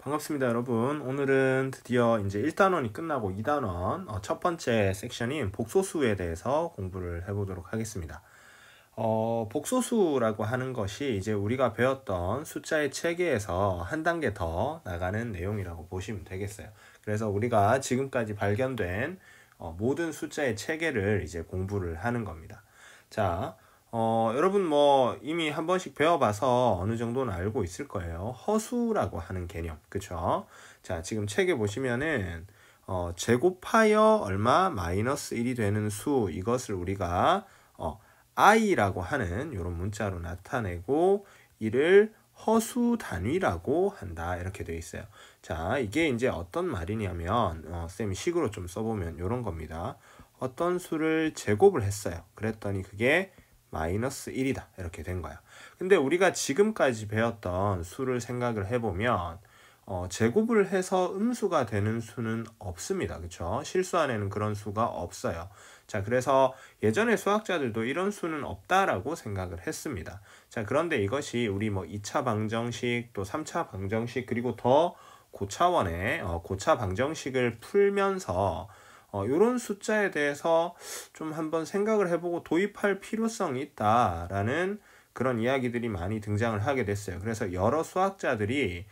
반갑습니다, 여러분. 오늘은 드디어 이제 1단원이 끝나고 2단원 첫 번째 섹션인 복소수에 대해서 공부를 해보도록 하겠습니다. 복소수라고 하는 것이 이제 우리가 배웠던 숫자의 체계에서 한 단계 더 나가는 내용이라고 보시면 되겠어요. 그래서 우리가 지금까지 발견된 모든 숫자의 체계를 이제 공부를 하는 겁니다. 자, 여러분 뭐 이미 한 번씩 배워봐서 어느 정도는 알고 있을 거예요. 허수라고 하는 개념, 그쵸? 자, 지금 책에 보시면은 제곱하여 얼마 마이너스 1이 되는 수, 이것을 우리가 i라고 하는 이런 문자로 나타내고 이를 허수 단위라고 한다, 이렇게 되어 있어요. 자, 이게 이제 어떤 말이냐면 쌤이 식으로 좀 써보면 이런 겁니다. 어떤 수를 제곱을 했어요. 그랬더니 그게 마이너스 1이다, 이렇게 된 거야. 근데 우리가 지금까지 배웠던 수를 생각을 해보면 제곱을 해서 음수가 되는 수는 없습니다. 그쵸? 실수 안에는 그런 수가 없어요. 자, 그래서 예전에 수학자들도 이런 수는 없다라고 생각을 했습니다. 자, 그런데 이것이 우리 뭐 2차 방정식, 또 3차 방정식, 그리고 더 고차원의 고차 방정식을 풀면서 이런 숫자에 대해서 좀 한번 생각을 해보고 도입할 필요성이 있다라는 그런 이야기들이 많이 등장을 하게 됐어요. 그래서 여러 수학자들이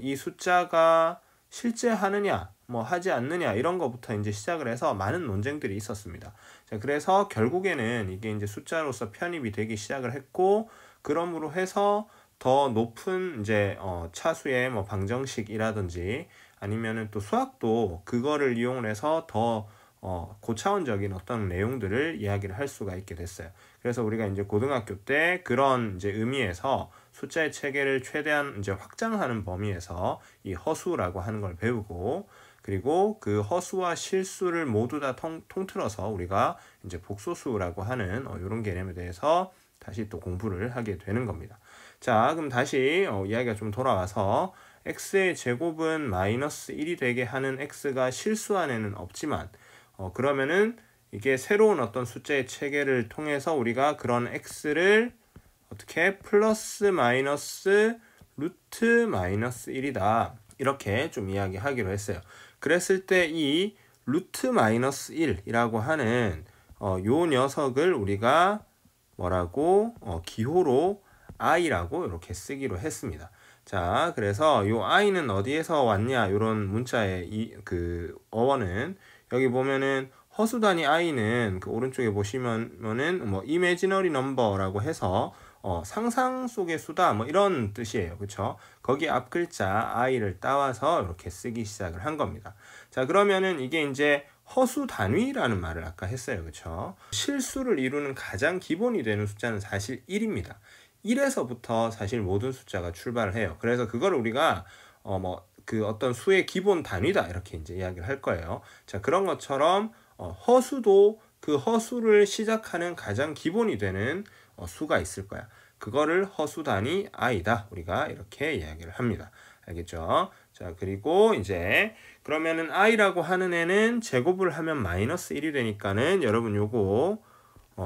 이 숫자가 실제 하느냐, 뭐 하지 않느냐, 이런 것부터 이제 시작을 해서 많은 논쟁들이 있었습니다. 자, 그래서 결국에는 이게 이제 숫자로서 편입이 되기 시작을 했고, 그러므로 해서 더 높은 이제 차수의 뭐 방정식이라든지 아니면은 또 수학도 그거를 이용해서 더 고차원적인 어떤 내용들을 이야기를 할 수가 있게 됐어요. 그래서 우리가 이제 고등학교 때 그런 이제 의미에서 숫자의 체계를 최대한 이제 확장하는 범위에서 이 허수라고 하는 걸 배우고, 그리고 그 허수와 실수를 모두 다 통틀어서 우리가 이제 복소수라고 하는 이런 개념에 대해서 다시 또 공부를 하게 되는 겁니다. 자, 그럼 다시 이야기가 좀 돌아와서 x의 제곱은 마이너스 1이 되게 하는 x가 실수 안에는 없지만 그러면은 이게 새로운 어떤 숫자의 체계를 통해서 우리가 그런 x를 어떻게 플러스 마이너스 루트 마이너스 1이다, 이렇게 좀 이야기하기로 했어요. 그랬을 때 이 루트 마이너스 1이라고 하는 요 녀석을 우리가 뭐라고 기호로 i라고 이렇게 쓰기로 했습니다. 자, 그래서 요 i는 어디에서 왔냐, 요런 문자의 그 어원은 여기 보면은 허수 단위 i는 그 오른쪽에 보시면은 뭐 imaginary number라고 해서 상상 속의 수다, 뭐 이런 뜻이에요. 그쵸? 거기 앞 글자 i를 따와서 이렇게 쓰기 시작을 한 겁니다. 자, 그러면은 이게 이제 허수 단위라는 말을 아까 했어요. 그쵸? 실수를 이루는 가장 기본이 되는 숫자는 사실 1입니다. 1에서부터 사실 모든 숫자가 출발을 해요. 그래서 그걸 우리가 그 어떤 수의 기본 단위다, 이렇게 이제 이야기를 할 거예요. 자, 그런 것처럼 허수도 그 허수를 시작하는 가장 기본이 되는 수가 있을 거야. 그거를 허수 단위 i다, 우리가 이렇게 이야기를 합니다. 알겠죠? 자, 그리고 이제 그러면은 i라고 하는 애는 제곱을 하면 마이너스 1이 되니까는 여러분 요거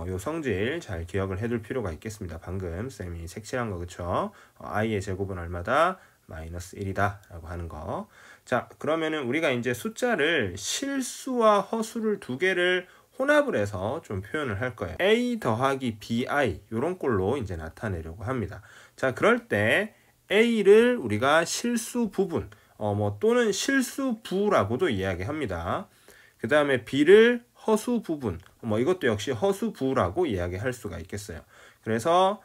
요 성질 잘 기억을 해둘 필요가 있겠습니다. 방금 쌤이 색칠한 거, 그쵸? i의 제곱은 얼마다? 마이너스 1이다 라고 하는 거. 자, 그러면은 우리가 이제 숫자를 실수와 허수를 두 개를 혼합을 해서 좀 표현을 할 거예요. a 더하기 bi, 요런 꼴로 이제 나타내려고 합니다. 자, 그럴 때 a를 우리가 실수 부분 또는 실수부라고도 이야기합니다. 그 다음에 b를 허수 부분, 이것도 역시 허수부라고 이야기할 수가 있겠어요. 그래서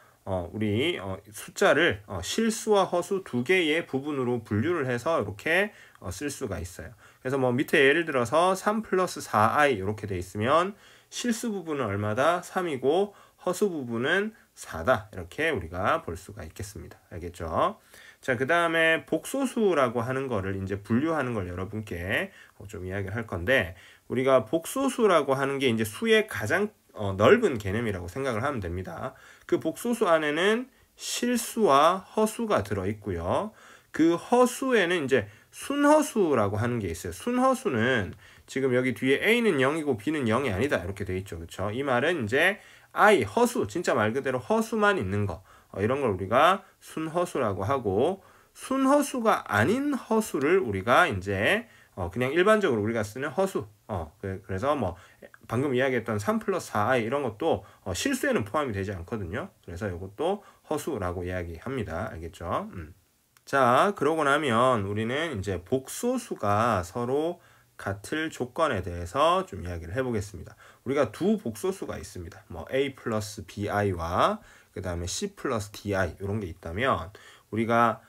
우리 숫자를 실수와 허수 두 개의 부분으로 분류를 해서 이렇게 쓸 수가 있어요. 그래서 뭐 밑에 예를 들어서 3 플러스 4i 이렇게 돼 있으면 실수 부분은 얼마다? 3이고 허수 부분은 4다, 이렇게 우리가 볼 수가 있겠습니다. 알겠죠? 자, 그 다음에 복소수라고 하는 거를 이제 분류하는 걸 여러분께 좀 이야기를 할 건데, 우리가 복소수라고 하는 게 이제 수의 가장 넓은 개념이라고 생각을 하면 됩니다. 그 복소수 안에는 실수와 허수가 들어있고요. 그 허수에는 이제 순허수라고 하는 게 있어요. 순허수는 지금 여기 뒤에 A는 0이고 B는 0이 아니다, 이렇게 돼 있죠. 그쵸? 이 말은 이제 I, 허수, 진짜 말 그대로 허수만 있는 거, 이런 걸 우리가 순허수라고 하고, 순허수가 아닌 허수를 우리가 이제 그냥 일반적으로 우리가 쓰는 허수. 그래서 뭐 방금 이야기했던 3 플러스 4i 이런 것도 실수에는 포함이 되지 않거든요. 그래서 이것도 허수라고 이야기합니다. 알겠죠? 자, 그러고 나면 우리는 이제 복소수가 서로 같을 조건에 대해서 좀 이야기를 해보겠습니다. 우리가 두 복소수가 있습니다. 뭐 a 플러스 bi와 그 다음에 c 플러스 di 이런 게 있다면 우리가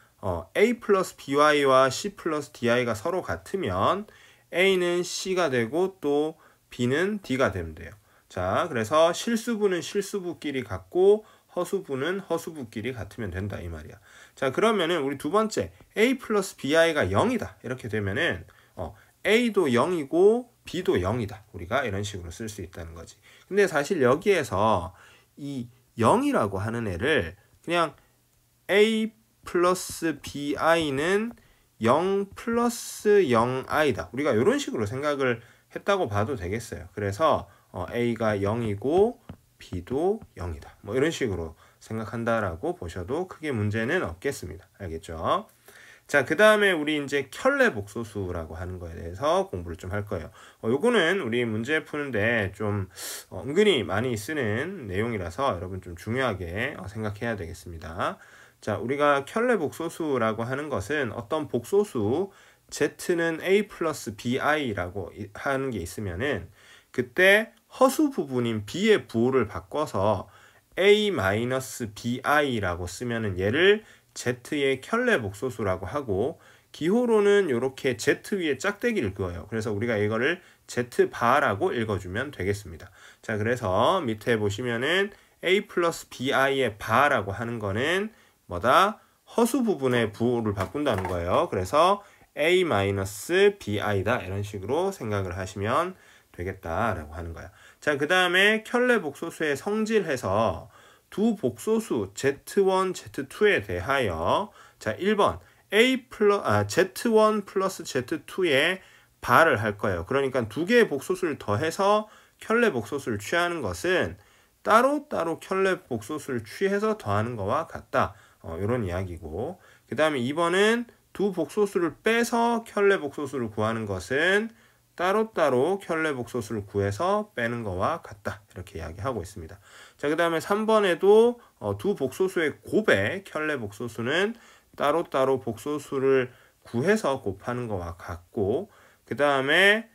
a 플러스 by와 c 플러스 di가 서로 같으면 a는 c가 되고 또 b는 d가 되면 돼요. 자, 그래서 실수부는 실수부끼리 같고 허수부는 허수부끼리 같으면 된다 이 말이야. 자, 그러면은 우리 두 번째 a 플러스 bi가 0이다 이렇게 되면은 a도 0이고 b도 0이다 우리가 이런 식으로 쓸 수 있다는 거지. 근데 사실 여기에서 이 0이라고 하는 애를 그냥 a 플러스 bi는 0 플러스 0i다 우리가 이런 식으로 생각을 했다고 봐도 되겠어요. 그래서 a가 0이고 b도 0이다 뭐 이런 식으로 생각한다라고 보셔도 크게 문제는 없겠습니다. 알겠죠? 자, 그 다음에 우리 이제 켤레 복소수라고 하는 거에 대해서 공부를 좀 할 거예요. 요거는 우리 문제 푸는데 좀 은근히 많이 쓰는 내용이라서 여러분 좀 중요하게 생각해야 되겠습니다. 자, 우리가 켤레 복소수라고 하는 것은 어떤 복소수 z는 a 플러스 bi라고 하는 게 있으면은 그때 허수 부분인 b의 부호를 바꿔서 a 마이너스 bi라고 쓰면은 얘를 z의 켤레 복소수라고 하고 기호로는 이렇게 z 위에 짝대기를 그어요. 그래서 우리가 이거를 z바라고 읽어주면 되겠습니다. 자, 그래서 밑에 보시면은 a 플러스 bi의 바라고 하는 거는 뭐다? 허수 부분의 부호를 바꾼다는 거예요. 그래서 a 마이너스 bi다 이런 식으로 생각을 하시면 되겠다라고 하는 거야. 자, 그 다음에 켤레 복소수의 성질해서 두 복소수 z1, z2에 대하여 자 1번 z1 플러스 z2에 발을 할 거예요. 그러니까 두 개의 복소수를 더해서 켤레 복소수를 취하는 것은 따로따로 켤레 복소수를 취해서 더하는 것과 같다. 이런 이야기고 그 다음에 2번은 두 복소수를 빼서 켤레 복소수를 구하는 것은 따로따로 켤레 복소수를 구해서 빼는 거와 같다. 이렇게 이야기하고 있습니다. 자, 그 다음에 3번에도 두 복소수의 곱의 켤레 복소수는 따로따로 복소수를 구해서 곱하는 거와 같고 그 다음에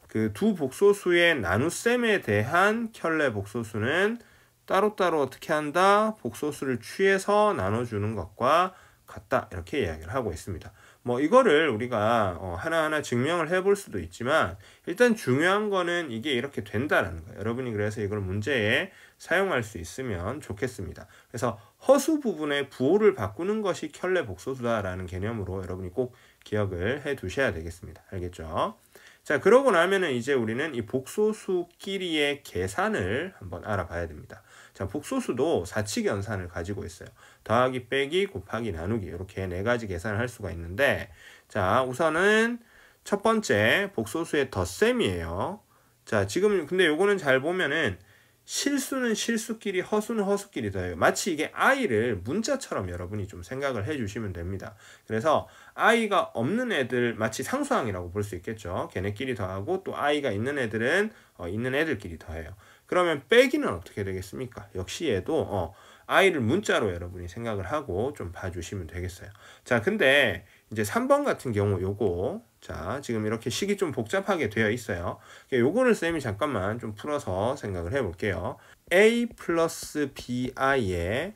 그 두 복소수의 나눗셈에 대한 켤레 복소수는 따로따로 어떻게 한다? 복소수를 취해서 나눠주는 것과 같다. 이렇게 이야기를 하고 있습니다. 뭐 이거를 우리가 하나하나 증명을 해볼 수도 있지만 일단 중요한 거는 이게 이렇게 된다라는 거예요. 여러분이 그래서 이걸 문제에 사용할 수 있으면 좋겠습니다. 그래서 허수 부분의 부호를 바꾸는 것이 켤레 복소수다라는 개념으로 여러분이 꼭 기억을 해 두셔야 되겠습니다. 알겠죠? 자, 그러고 나면은 이제 우리는 이 복소수끼리의 계산을 한번 알아봐야 됩니다. 자, 복소수도 사칙 연산을 가지고 있어요. 더하기, 빼기, 곱하기, 나누기 이렇게 네 가지 계산을 할 수가 있는데 자, 우선은 첫 번째 복소수의 덧셈이에요. 자, 지금 근데 요거는 잘 보면은 실수는 실수끼리, 허수는 허수끼리 더해요. 마치 이게 i를 문자처럼 여러분이 좀 생각을 해주시면 됩니다. 그래서 i가 없는 애들 마치 상수항이라고 볼 수 있겠죠. 걔네끼리 더하고 또 i가 있는 애들은 있는 애들끼리 더해요. 그러면 빼기는 어떻게 되겠습니까? 역시 얘도 i를 문자로 여러분이 생각을 하고 좀 봐주시면 되겠어요. 자, 근데 이제 3번 같은 경우 요거 자, 지금 이렇게 식이 좀 복잡하게 되어 있어요. 요거를 쌤이 잠깐만 좀 풀어서 생각을 해볼게요. a 플러스 bi에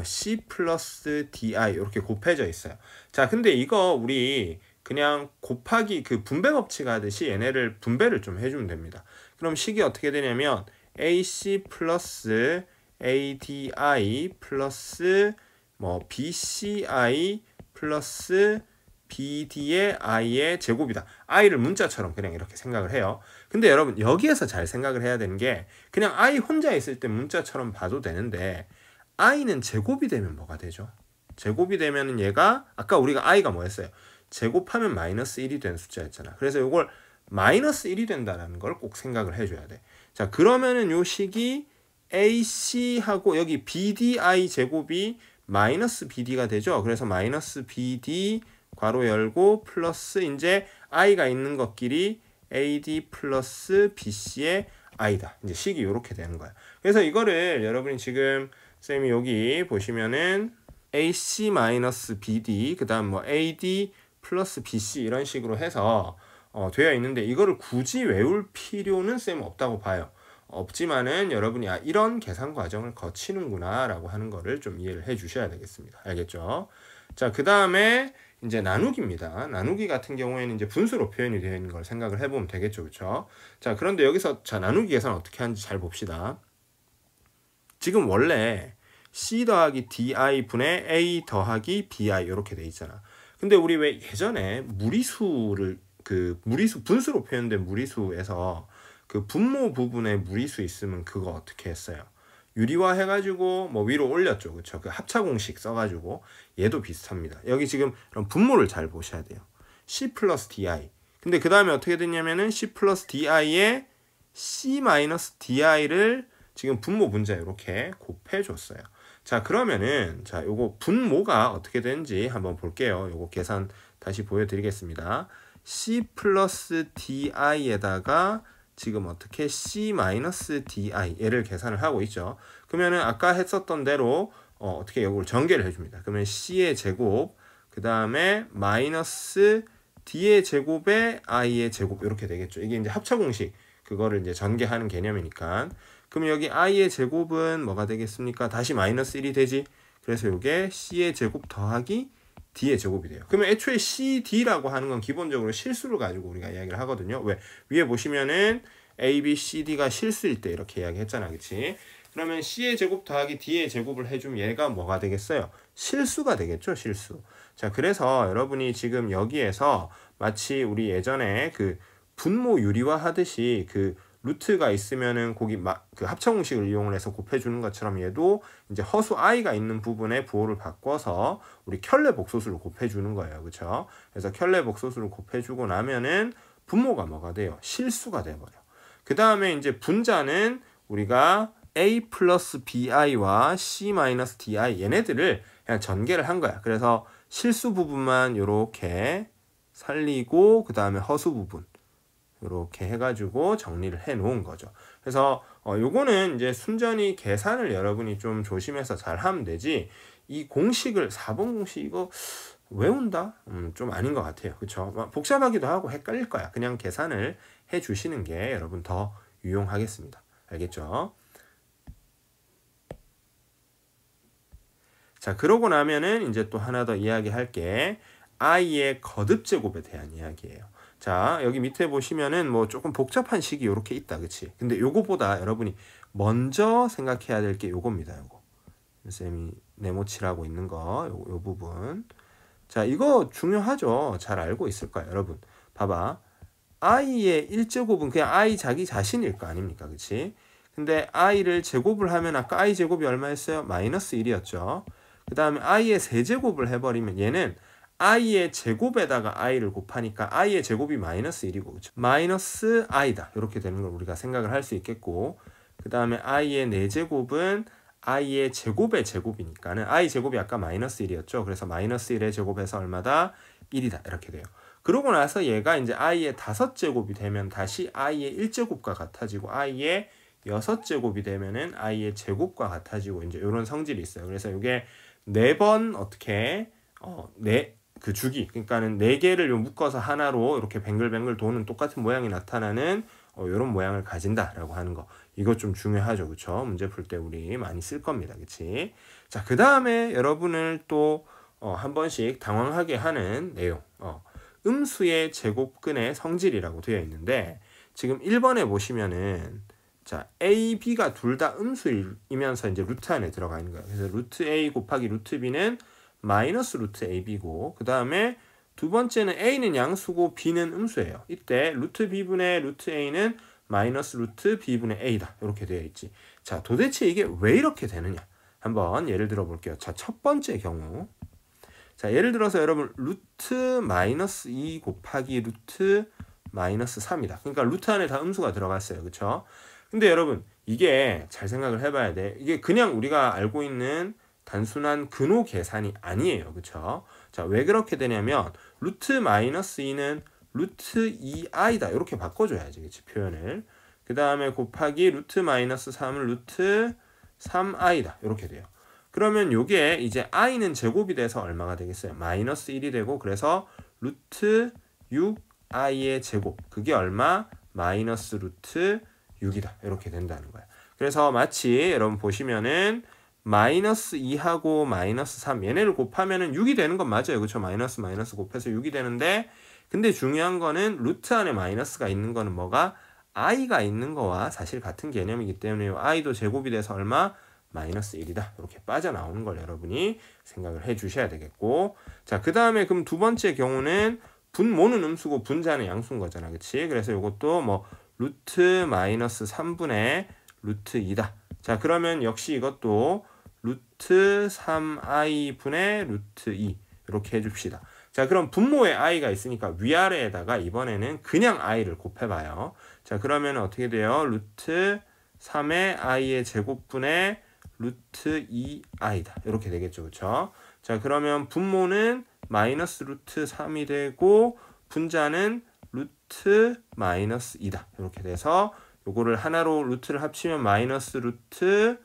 c 플러스 di 이렇게 곱해져 있어요. 자, 근데 이거 우리 그냥 곱하기 그 분배 법칙 하듯이 얘네를 분배를 좀 해주면 됩니다. 그럼 식이 어떻게 되냐면 ac 플러스 adi 플러스 뭐 bci 플러스 bd의 i의 제곱이다. i를 문자처럼 그냥 이렇게 생각을 해요. 근데 여러분 여기에서 잘 생각을 해야 되는 게 그냥 i 혼자 있을 때 문자처럼 봐도 되는데 i는 제곱이 되면 뭐가 되죠? 제곱이 되면은 얘가 아까 우리가 i가 뭐였어요? 제곱하면 마이너스 1이 되는 숫자였잖아. 그래서 이걸 마이너스 1이 된다는 걸 꼭 생각을 해줘야 돼. 자, 그러면은 요 식이 ac하고 여기 bdi 제곱이 마이너스 BD가 되죠. 그래서 마이너스 BD 괄호 열고 플러스 이제 i가 있는 것끼리 AD 플러스 BC의 i다. 이제 식이 이렇게 되는 거야. 그래서 이거를 여러분이 지금 쌤이 여기 보시면은 AC 마이너스 BD 그 다음 뭐 AD 플러스 BC 이런 식으로 해서 되어 있는데 이거를 굳이 외울 필요는 쌤 없다고 봐요. 없지만은 여러분이 이런 계산 과정을 거치는구나 라고 하는 거를 좀 이해를 해 주셔야 되겠습니다. 알겠죠? 자, 그 다음에 이제 나누기입니다. 나누기 같은 경우에는 이제 분수로 표현이 되어 있는 걸 생각을 해보면 되겠죠. 그렇죠? 자, 그런데 여기서 자, 나누기 계산 어떻게 하는지 잘 봅시다. 지금 원래 C 더하기 DI 분의 A 더하기 BI 이렇게 돼 있잖아. 근데 우리 왜 예전에 무리수를 무리수 분수로 표현된 무리수에서 그 분모 부분에 무리수 있으면 그거 어떻게 했어요? 유리화 해가지고 뭐 위로 올렸죠. 그쵸? 그 합차 공식 써가지고 얘도 비슷합니다. 여기 지금 그럼 분모를 잘 보셔야 돼요. C 플러스 DI. 근데 그 다음에 어떻게 됐냐면은 C 플러스 DI에 C 마이너스 DI를 지금 분모 문제 이렇게 곱해줬어요. 자, 그러면은 자, 요거 분모가 어떻게 되는지 한번 볼게요. 요거 계산 다시 보여드리겠습니다. C 플러스 DI에다가 지금 어떻게 C-DI 얘를 계산을 하고 있죠. 그러면은 아까 했었던 대로 어떻게 이걸 전개를 해줍니다. 그러면 C의 제곱 그 다음에 마이너스 D의 제곱에 I의 제곱 이렇게 되겠죠. 이게 이제 합차 공식 그거를 이제 전개하는 개념이니까. 그럼 여기 I의 제곱은 뭐가 되겠습니까? 다시 마이너스 1이 되지. 그래서 이게 C의 제곱 더하기 D의 제곱이 돼요. 그러면 애초에 CD라고 하는 건 기본적으로 실수를 가지고 우리가 이야기를 하거든요. 왜? 위에 보시면은 A, B, C, D가 실수일 때 이렇게 이야기했잖아. 그치? 그러면 C의 제곱 더하기 D의 제곱을 해주면 얘가 뭐가 되겠어요? 실수가 되겠죠. 실수. 자, 그래서 여러분이 지금 여기에서 마치 우리 예전에 그 분모 유리화 하듯이 그 루트가 있으면은 거기 그 합차 공식을 이용을 해서 곱해주는 것처럼 얘도 이제 허수 i가 있는 부분에 부호를 바꿔서 우리 켤레 복소수를 곱해주는 거예요. 그렇죠? 그래서 켤레 복소수를 곱해주고 나면은 분모가 뭐가 돼요? 실수가 돼버려. 그 다음에 이제 분자는 우리가 a 플러스 bi와 c 마이너스 di 얘네들을 그냥 전개를 한 거야. 그래서 실수 부분만 이렇게 살리고 그 다음에 허수 부분 이렇게 해가지고 정리를 해 놓은 거죠. 그래서 요거는 이제 순전히 계산을 여러분이 좀 조심해서 잘 하면 되지 이 공식을 4번 공식 이거 외운다? 좀 아닌 것 같아요. 그쵸? 복잡하기도 하고 헷갈릴 거야. 그냥 계산을 해 주시는 게 여러분 더 유용하겠습니다. 알겠죠? 자, 그러고 나면은 이제 또 하나 더 이야기할 게 i의 거듭 제곱에 대한 이야기예요. 자, 여기 밑에 보시면은 뭐 조금 복잡한 식이 이렇게 있다. 그치? 근데 요거보다 여러분이 먼저 생각해야 될 게 요겁니다. 요거. 쌤이 네모칠하고 있는 거, 요 부분. 자, 이거 중요하죠. 잘 알고 있을 거예요. 여러분. 봐봐. i의 1제곱은 그냥 i 자기 자신일 거 아닙니까? 그치? 근데 i를 제곱을 하면 아까 i 제곱이 얼마였어요? 마이너스 1이었죠. 그 다음에 i의 세제곱을 해버리면 얘는 i의 제곱에다가 i를 곱하니까 i의 제곱이 마이너스 1이고 그쵸? 마이너스 i다 이렇게 되는 걸 우리가 생각을 할 수 있겠고 그 다음에 i의 4제곱은 i의 제곱의 제곱이니까는 i 제곱이 아까 마이너스 1이었죠. 그래서 마이너스 1의 제곱에서 얼마다? 1이다 이렇게 돼요. 그러고 나서 얘가 이제 i의 5제곱이 되면 다시 i의 1제곱과 같아지고 i의 6제곱이 되면은 i의 제곱과 같아지고 이제 이런 성질이 있어요. 그래서 이게 4번 어떻게 그 주기 그러니까는 4개를 묶어서 하나로 이렇게 뱅글뱅글 도는 똑같은 모양이 나타나는 이런 모양을 가진다라고 하는 거 이거 좀 중요하죠. 그쵸? 문제 풀 때 우리 많이 쓸 겁니다. 그치? 자, 그 다음에 여러분을 또 한 번씩 당황하게 하는 내용 음수의 제곱근의 성질이라고 되어 있는데 지금 1번에 보시면은 자, A, B가 둘 다 음수이면서 이제 루트 안에 들어가 있는 거예요. 그래서 루트 A 곱하기 루트 B는 마이너스 루트 AB고 그 다음에 두 번째는 A는 양수고 B는 음수예요. 이때 루트 B분의 루트 A는 마이너스 루트 B분의 A다. 이렇게 되어 있지. 자, 도대체 이게 왜 이렇게 되느냐? 한번 예를 들어 볼게요. 자, 첫 번째 경우 자, 예를 들어서 여러분 루트 마이너스 2 곱하기 루트 마이너스 3이다. 그러니까 루트 안에 다 음수가 들어갔어요. 그쵸? 근데 여러분 이게 잘 생각을 해봐야 돼. 이게 그냥 우리가 알고 있는 단순한 근호 계산이 아니에요. 그쵸? 자, 왜 그렇게 되냐면 루트 마이너스 2는 루트 2i다. 이렇게 바꿔줘야지. 그치? 표현을. 그 다음에 곱하기 루트 마이너스 3은 루트 3i다. 이렇게 돼요. 그러면 요게 이제 i는 제곱이 돼서 얼마가 되겠어요? 마이너스 1이 되고 그래서 루트 6i의 제곱. 그게 얼마? 마이너스 루트 6이다. 이렇게 된다는 거야. 그래서 마치 여러분 보시면은 마이너스 2하고 마이너스 3 얘네를 곱하면은 6이 되는 건 맞아요. 그렇죠? 마이너스 마이너스 곱해서 6이 되는데 근데 중요한 거는 루트 안에 마이너스가 있는 거는 뭐가? i가 있는 거와 사실 같은 개념이기 때문에 i도 제곱이 돼서 얼마? 마이너스 1이다. 이렇게 빠져나오는 걸 여러분이 생각을 해 주셔야 되겠고 자, 그 다음에 그럼 두 번째 경우는 분모는 음수고 분자는 양수인 거잖아. 그치? 그래서 이것도 뭐 루트 마이너스 3분의 루트 2다. 자, 그러면 역시 이것도 루트 3i 분의 루트 2 이렇게 해줍시다. 자, 그럼 분모에 i가 있으니까 위아래에다가 이번에는 그냥 i를 곱해봐요. 자, 그러면 어떻게 돼요? 루트 3의 i의 제곱분의 루트 2i다. 이렇게 되겠죠. 그쵸? 자, 그러면 분모는 마이너스 루트 3이 되고 분자는 루트 마이너스 2다. 이렇게 돼서 요거를 하나로 루트를 합치면 마이너스 루트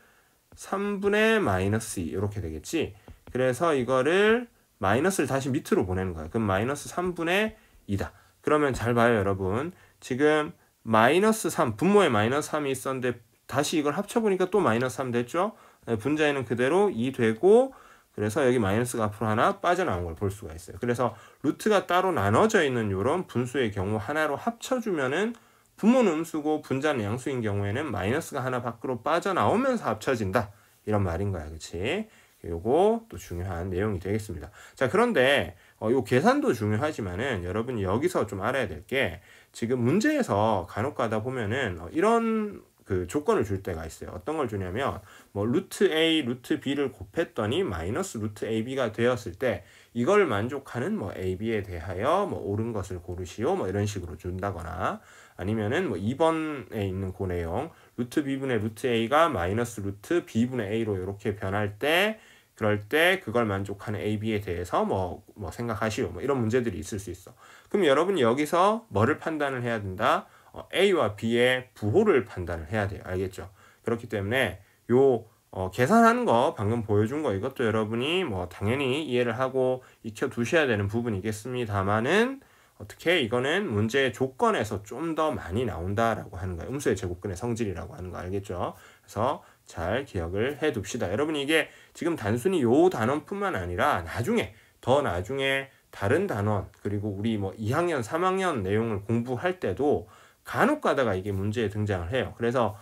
3분의 마이너스 2 이렇게 되겠지. 그래서 이거를 마이너스를 다시 밑으로 보내는 거야. 그럼 마이너스 3분의 2다. 그러면 잘 봐요 여러분. 지금 마이너스 3 분모에 마이너스 3이 있었는데 다시 이걸 합쳐보니까 또 마이너스 3 됐죠. 분자에는 그대로 2 되고 그래서 여기 마이너스가 앞으로 하나 빠져나온 걸 볼 수가 있어요. 그래서 루트가 따로 나눠져 있는 이런 분수의 경우 하나로 합쳐주면은 분모는 음수고 분자는 양수인 경우에는 마이너스가 하나 밖으로 빠져나오면서 합쳐진다. 이런 말인 거야. 그치? 요거 또 중요한 내용이 되겠습니다. 자, 그런데 요 계산도 중요하지만은 여러분이 여기서 좀 알아야 될 게 지금 문제에서 간혹 가다 보면은 이런 그 조건을 줄 때가 있어요. 어떤 걸 주냐면 뭐 루트 a, 루트 b를 곱했더니 마이너스 루트 ab가 되었을 때 이걸 만족하는 뭐 ab에 대하여 뭐 옳은 것을 고르시오 뭐 이런 식으로 준다거나 아니면은 뭐 2번에 있는 그 내용 루트 b분의 루트 a가 마이너스 루트 b분의 a로 이렇게 변할 때 그럴 때 그걸 만족하는 ab에 대해서 뭐 생각하시오 뭐 이런 문제들이 있을 수 있어. 그럼 여러분이 여기서 뭐를 판단을 해야 된다? A와 B의 부호를 판단을 해야 돼요. 알겠죠? 그렇기 때문에 요 계산하는 거 방금 보여준 거 이것도 여러분이 뭐 당연히 이해를 하고 익혀 두셔야 되는 부분이겠습니다만은 어떻게 이거는 문제의 조건에서 좀 더 많이 나온다라고 하는 거예요. 음수의 제곱근의 성질이라고 하는 거 알겠죠? 그래서 잘 기억을 해 둡시다. 여러분 이게 지금 단순히 요 단원뿐만 아니라 나중에 더 나중에 다른 단원 그리고 우리 뭐 2학년 3학년 내용을 공부할 때도 간혹 가다가 이게 문제에 등장을 해요. 그래서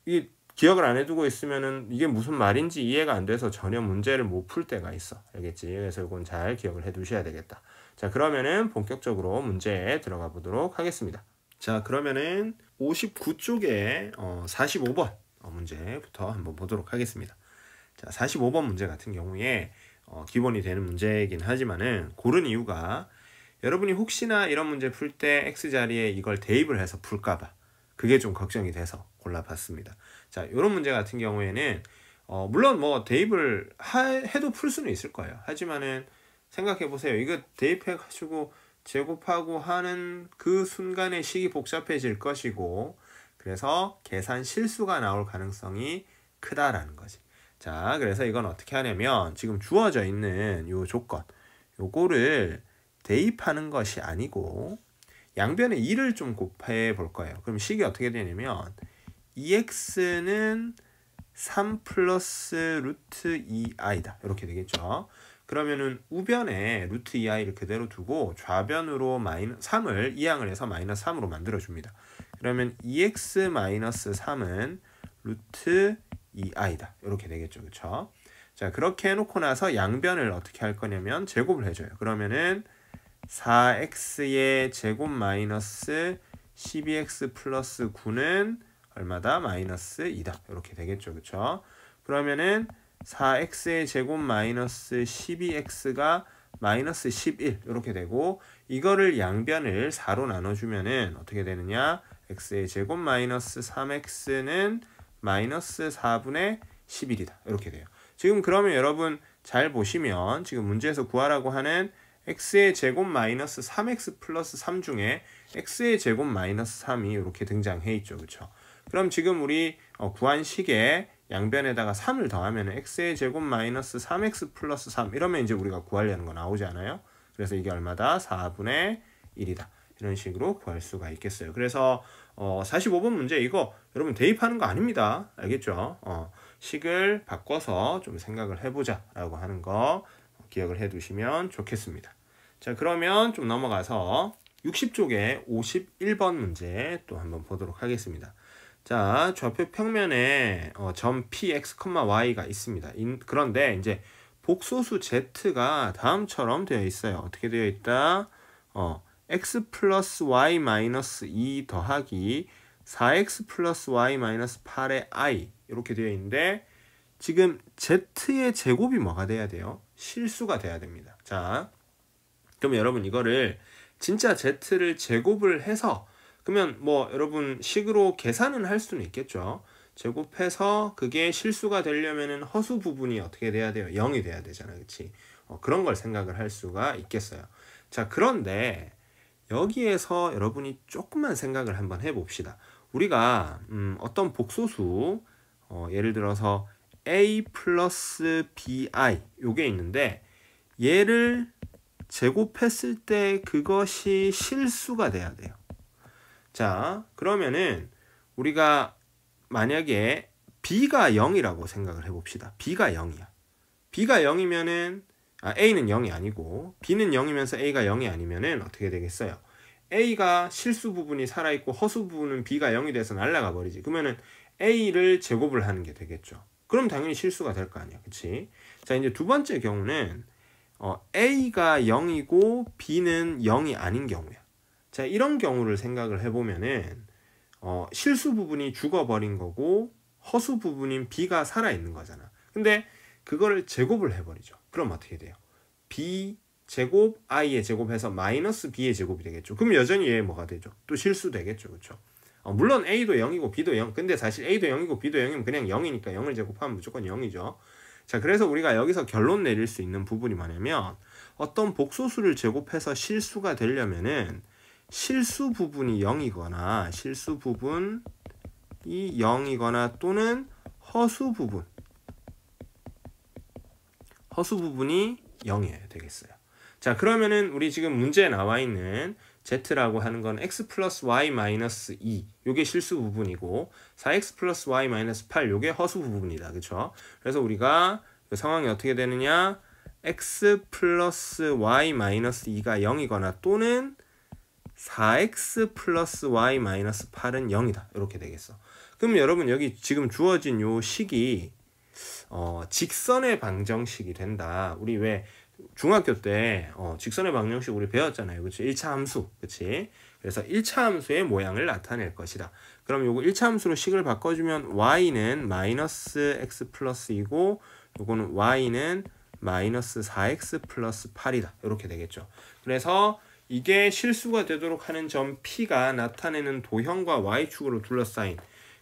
이 기억을 안 해두고 있으면은 이게 무슨 말인지 이해가 안 돼서 전혀 문제를 못 풀 때가 있어. 알겠지? 그래서 이건 잘 기억을 해 두셔야 되겠다. 자, 그러면은 본격적으로 문제에 들어가 보도록 하겠습니다. 자, 그러면은 59쪽에 45번 문제부터 한번 보도록 하겠습니다. 자, 45번 문제 같은 경우에 기본이 되는 문제이긴 하지만은 고른 이유가 여러분이 혹시나 이런 문제 풀 때 x자리에 이걸 대입을 해서 풀까봐 그게 좀 걱정이 돼서 골라봤습니다. 자, 이런 문제 같은 경우에는 물론 뭐 대입을 해도 풀 수는 있을 거예요. 하지만은 생각해 보세요. 이거 대입해 가지고 제곱하고 하는 그 순간에 식이 복잡해질 것이고 그래서 계산 실수가 나올 가능성이 크다라는 거지. 자, 그래서 이건 어떻게 하냐면 지금 주어져 있는 요 조건 요거를 대입하는 것이 아니고 양변에 2를 좀 곱해 볼 거예요. 그럼 식이 어떻게 되냐면 2x는 3 플러스 루트 2i다. 이렇게 되겠죠. 그러면은 우변에 루트 2i를 그대로 두고 좌변으로 3을 이항을 해서 마이너스 3으로 만들어 줍니다. 그러면 2x 마이너스 3은 루트 2i다. 이렇게 되겠죠. 그렇죠? 자, 그렇게 해놓고 나서 양변을 어떻게 할 거냐면 제곱을 해줘요. 그러면은 4x의 제곱 마이너스 12x 플러스 9는 얼마다? 마이너스 2다. 이렇게 되겠죠. 그렇죠? 그러면은 4x의 제곱 마이너스 12x가 마이너스 11 이렇게 되고 이거를 양변을 4로 나눠주면은 어떻게 되느냐? x의 제곱 마이너스 3x는 마이너스 4분의 11이다. 이렇게 돼요. 지금 그러면 여러분 잘 보시면 지금 문제에서 구하라고 하는 x의 제곱 마이너스 3x 플러스 3 중에 x의 제곱 마이너스 3이 이렇게 등장해 있죠. 그렇죠? 그럼 지금 우리 구한 식에 양변에다가 3을 더하면 x의 제곱 마이너스 3x 플러스 3 이러면 이제 우리가 구하려는 거 나오지 않아요? 그래서 이게 얼마다? 4분의 1이다. 이런 식으로 구할 수가 있겠어요. 그래서 45번 문제 이거 여러분 대입하는 거 아닙니다. 알겠죠? 식을 바꿔서 좀 생각을 해보자 라고 하는 거 기억을 해 두시면 좋겠습니다. 자, 그러면 좀 넘어가서 60쪽에 51번 문제 또 한번 보도록 하겠습니다. 자, 좌표 평면에 점 px, y가 있습니다. 그런데 이제 복소수 z가 다음처럼 되어 있어요. 어떻게 되어 있다? x 플러스 y 마이너스 2 더하기 4x 플러스 y 마이너스 8의 i 이렇게 되어 있는데 지금 z의 제곱이 뭐가 돼야 돼요? 실수가 돼야 됩니다. 자, 그럼 여러분 이거를 진짜 z를 제곱을 해서 그러면 뭐 여러분 식으로 계산은 할 수는 있겠죠. 제곱해서 그게 실수가 되려면은 허수 부분이 어떻게 돼야 돼요? 0이 돼야 되잖아요. 그렇지? 그런 걸 생각을 할 수가 있겠어요. 자, 그런데 여기에서 여러분이 조금만 생각을 한번 해봅시다. 우리가 어떤 복소수 예를 들어서 a 플러스 bi 요게 있는데 얘를 제곱했을 때 그것이 실수가 돼야 돼요. 자, 그러면은 우리가 만약에 b가 0이라고 생각을 해봅시다. b가 0이야. b가 0이면은 a는 0이 아니고 b는 0이면서 a가 0이 아니면은 어떻게 되겠어요? a가 실수 부분이 살아있고 허수 부분은 b가 0이 돼서 날아가 버리지. 그러면은 a를 제곱을 하는 게 되겠죠. 그럼 당연히 실수가 될 거 아니야. 그치? 자, 이제 두 번째 경우는 a가 0이고 b는 0이 아닌 경우야. 자, 이런 경우를 생각을 해보면은 실수 부분이 죽어버린 거고 허수 부분인 b가 살아있는 거잖아. 근데 그거를 제곱을 해버리죠. 그럼 어떻게 돼요? b 제곱 i의 제곱해서 마이너스 b의 제곱이 되겠죠. 그럼 여전히 얘 뭐가 되죠? 또 실수 되겠죠. 그렇죠? 물론 a도 0이고 b도 0. 근데 사실 a도 0이고 b도 0이면 그냥 0이니까 0을 제곱하면 무조건 0이죠. 자, 그래서 우리가 여기서 결론 내릴 수 있는 부분이 뭐냐면 어떤 복소수를 제곱해서 실수가 되려면은 실수 부분이 0이거나 실수 부분이 0이거나 또는 허수 부분이 0이어야 되겠어요. 자, 그러면은 우리 지금 문제에 나와 있는 z라고 하는 건 x 플러스 y 마이너스 2 요게 실수 부분이고 4x 플러스 y 마이너스 8 요게 허수 부분이다. 그쵸? 그래서 우리가 그 상황이 어떻게 되느냐? x 플러스 y 마이너스 2가 0이거나 또는 4x 플러스 y 마이너스 8은 0이다. 이렇게 되겠어. 그럼 여러분 여기 지금 주어진 요 식이 직선의 방정식이 된다. 우리 왜 중학교 때 직선의 방정식 우리 배웠잖아요. 그치? 1차 함수. 그치? 그래서 1차 함수의 모양을 나타낼 것이다. 그럼 요거 1차 함수로 식을 바꿔주면 y는 마이너스 x 플러스 2고 요거는 y는 마이너스 4x 플러스 8이다. 이렇게 되겠죠. 그래서 이게 실수가 되도록 하는 점 P가 나타내는 도형과 Y축으로 둘러싸인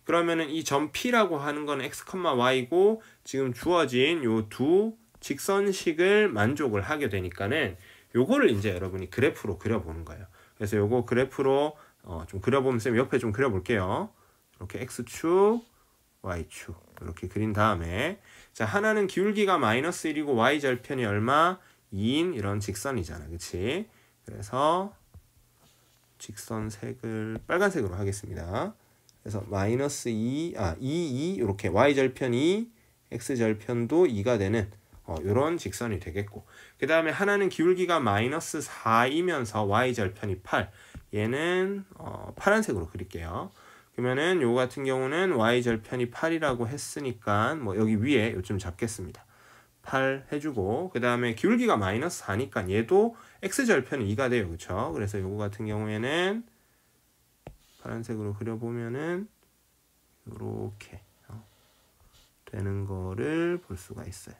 그러면은 이 점 P라고 하는 건 x, y고 지금 주어진 요 두 직선식을 만족을 하게 되니까는 요거를 이제 여러분이 그래프로 그려보는 거예요. 그래서 요거 그래프로 좀 그려보면 쌤 옆에 좀 그려볼게요. 이렇게 X축, Y축 이렇게 그린 다음에 자, 하나는 기울기가 마이너스 1이고 Y절편이 얼마? 2인 이런 직선이잖아. 그치? 그래서 직선색을 빨간색으로 하겠습니다. 그래서 마이너스 2, 2 이렇게 Y절편 2, X절편도 2가 되는 이런 직선이 되겠고 그 다음에 하나는 기울기가 마이너스 4이면서 Y절편이 8 얘는 파란색으로 그릴게요. 그러면은 요 같은 경우는 Y절편이 8이라고 했으니까 뭐 여기 위에 요쯤 잡겠습니다. 8 해주고 그 다음에 기울기가 마이너스 4니까 얘도 X절편은 2가 돼요. 그쵸? 그래서 요거 같은 경우에는 파란색으로 그려보면은 요렇게 되는 거를 볼 수가 있어요.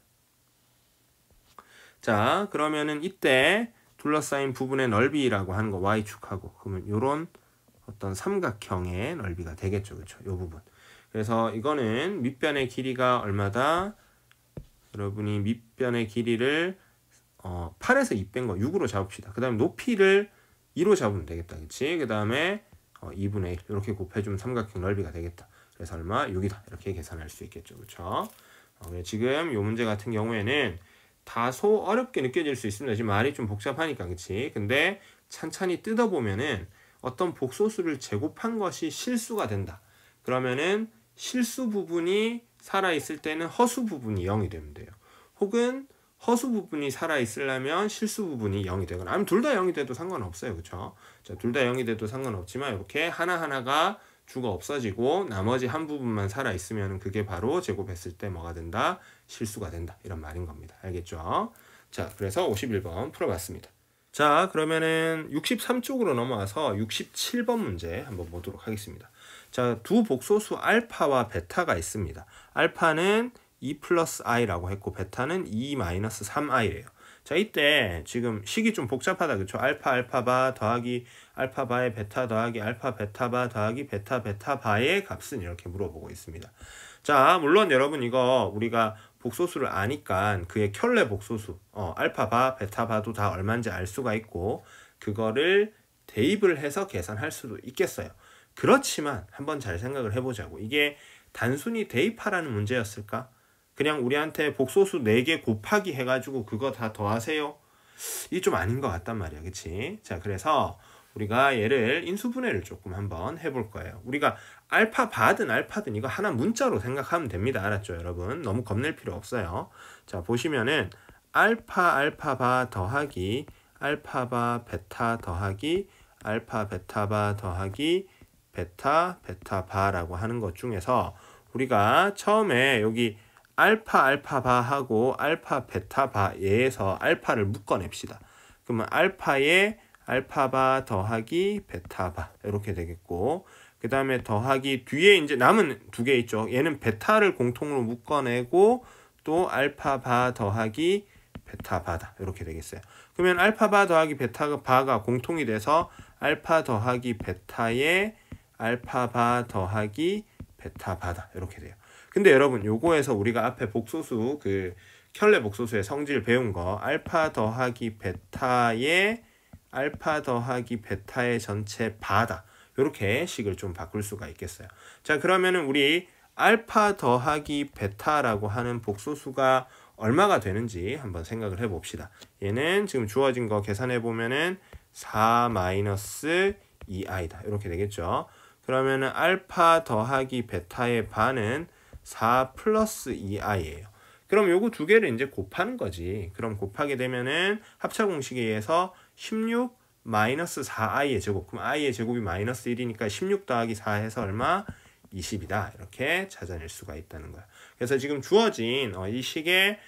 자, 그러면은 이때 둘러싸인 부분의 넓이라고 하는 거 Y축하고 그러면 요런 어떤 삼각형의 넓이가 되겠죠. 그쵸? 요 부분. 그래서 이거는 밑변의 길이가 얼마다? 여러분이 밑변의 길이를 8에서 2 뺀 거 6으로 잡읍시다. 그 다음에 높이를 2로 잡으면 되겠다. 그치? 그 다음에 2분의 1 이렇게 곱해주면 삼각형 넓이가 되겠다. 그래서 얼마? 6이다. 이렇게 계산할 수 있겠죠. 그쵸? 지금 이 문제 같은 경우에는 다소 어렵게 느껴질 수 있습니다. 지금 말이 좀 복잡하니까. 그치? 근데 찬찬히 뜯어보면은 어떤 복소수를 제곱한 것이 실수가 된다. 그러면은 실수 부분이 살아있을 때는 허수 부분이 0이 되면 돼요. 혹은 허수 부분이 살아있으려면 실수 부분이 0이 되거나 아니면 둘 다 0이 돼도 상관없어요. 그쵸? 자, 둘 다 0이 돼도 상관없지만 이렇게 하나하나가 주가 없어지고 나머지 한 부분만 살아있으면 그게 바로 제곱했을 때 뭐가 된다? 실수가 된다. 이런 말인 겁니다. 알겠죠? 자, 그래서 51번 풀어봤습니다. 자, 그러면은 63쪽으로 넘어와서 67번 문제 한번 보도록 하겠습니다. 자, 두 복소수 알파와 베타가 있습니다. 알파는 2 플러스 i라고 했고 베타는 2 마이너스 3i래요. 자, 이때 지금 식이 좀 복잡하다. 그쵸? 알파 알파바 더하기 알파바의 베타 더하기 알파 베타바 더하기 베타 베타바의 값은 이렇게 물어보고 있습니다. 자, 물론 여러분 이거 우리가 복소수를 아니까 그의 켤레 복소수 알파바 베타바도 다 얼마인지 알 수가 있고 그거를 대입을 해서 계산할 수도 있겠어요. 그렇지만 한번 잘 생각을 해보자고. 이게 단순히 대입하라는 문제였을까? 그냥 우리한테 복소수 4개 곱하기 해가지고 그거 다 더하세요? 이게 좀 아닌 것 같단 말이야. 그치? 자, 그래서 우리가 얘를 인수분해를 조금 한번 해볼 거예요. 우리가 알파바든 알파든 이거 하나 문자로 생각하면 됩니다. 알았죠, 여러분? 너무 겁낼 필요 없어요. 자, 보시면은 알파 알파바 더하기 알파바 베타 더하기 알파 베타바 더하기 베타 베타바라고 하는 것 중에서 우리가 처음에 여기 알파 알파바하고 알파 베타바에서 알파를 묶어냅시다. 그러면 알파에 알파바 더하기 베타바 이렇게 되겠고 그 다음에 더하기 뒤에 이제 남은 두 개 있죠. 얘는 베타를 공통으로 묶어내고 또 알파바 더하기 베타바다 이렇게 되겠어요. 그러면 알파바 더하기 베타바가 공통이 돼서 알파 더하기 베타에 알파바 더하기 베타바다 이렇게 돼요. 근데 여러분 요거에서 우리가 앞에 복소수 그 켤레 복소수의 성질 배운 거 알파 더하기 베타의 알파 더하기 베타의 전체 바다 이렇게 식을 좀 바꿀 수가 있겠어요. 자, 그러면은 우리 알파 더하기 베타라고 하는 복소수가 얼마가 되는지 한번 생각을 해봅시다. 얘는 지금 주어진 거 계산해 보면은 4 마이너스 2i다 이렇게 되겠죠. 그러면은 알파 더하기 베타의 반은 4 플러스 2i예요. 그럼 요거 두 개를 이제 곱하는 거지. 그럼 곱하게 되면은 합차 공식에 의해서 16 마이너스 4i의 제곱. 그럼 i의 제곱이 마이너스 1이니까 16 더하기 4 해서 얼마? 20이다. 이렇게 찾아낼 수가 있다는 거야. 그래서 지금 주어진 이 식에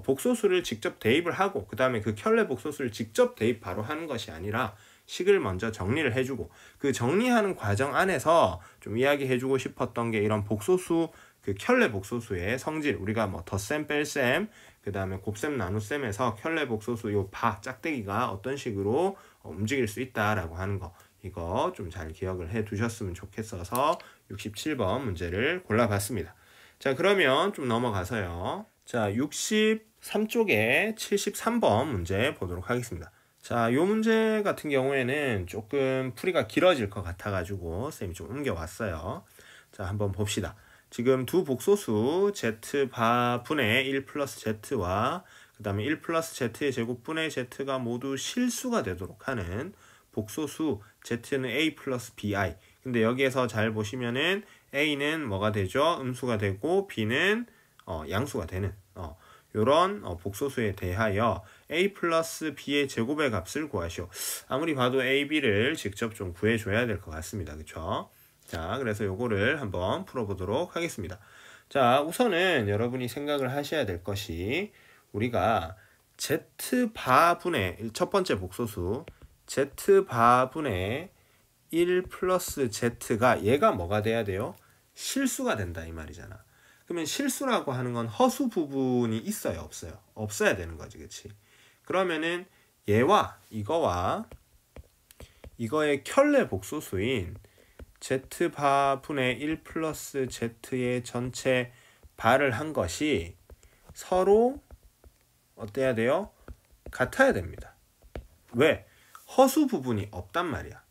복소수를 직접 대입을 하고 그 다음에 그 켤레 복소수를 직접 대입 바로 하는 것이 아니라 식을 먼저 정리를 해주고 그 정리하는 과정 안에서 좀 이야기해주고 싶었던 게 이런 복소수 그 켤레 복소수의 성질 우리가 뭐 덧셈 뺄셈 그 다음에 곱셈 나눗셈에서 켤레 복소수 요 바 짝대기가 어떤 식으로 움직일 수 있다라고 하는 거 이거 좀 잘 기억을 해 두셨으면 좋겠어서 67번 문제를 골라봤습니다. 자, 그러면 좀 넘어가서요. 자, 63쪽에 73번 문제 보도록 하겠습니다. 자, 요 문제 같은 경우에는 조금 풀이가 길어질 것 같아가지고 쌤이 좀 옮겨왔어요. 자, 한번 봅시다. 지금 두 복소수 z바분의 1 플러스 z와 그 다음에 1 플러스 z의 제곱분의 z가 모두 실수가 되도록 하는 복소수 z는 a 플러스 bi. 근데 여기에서 잘 보시면은 a는 뭐가 되죠? 음수가 되고 b는 양수가 되는 요런 복소수에 대하여 a 플러스 b의 제곱의 값을 구하시오. 아무리 봐도 a, b를 직접 좀 구해줘야 될 것 같습니다. 그쵸? 자, 그래서 요거를 한번 풀어보도록 하겠습니다. 자, 우선은 여러분이 생각을 하셔야 될 것이 우리가 z바분의 첫 번째 복소수 z바분의 1 플러스 z가 얘가 뭐가 돼야 돼요? 실수가 된다 이 말이잖아. 그러면 실수라고 하는 건 허수 부분이 있어요? 없어요? 없어야 되는 거지. 그치? 그러면은 얘와 이거와 이거의 켤레 복소수인 z바분의 1 플러스 z의 전체 발을 한 것이 서로 어때야 돼요? 같아야 됩니다. 왜? 허수 부분이 없단 말이야.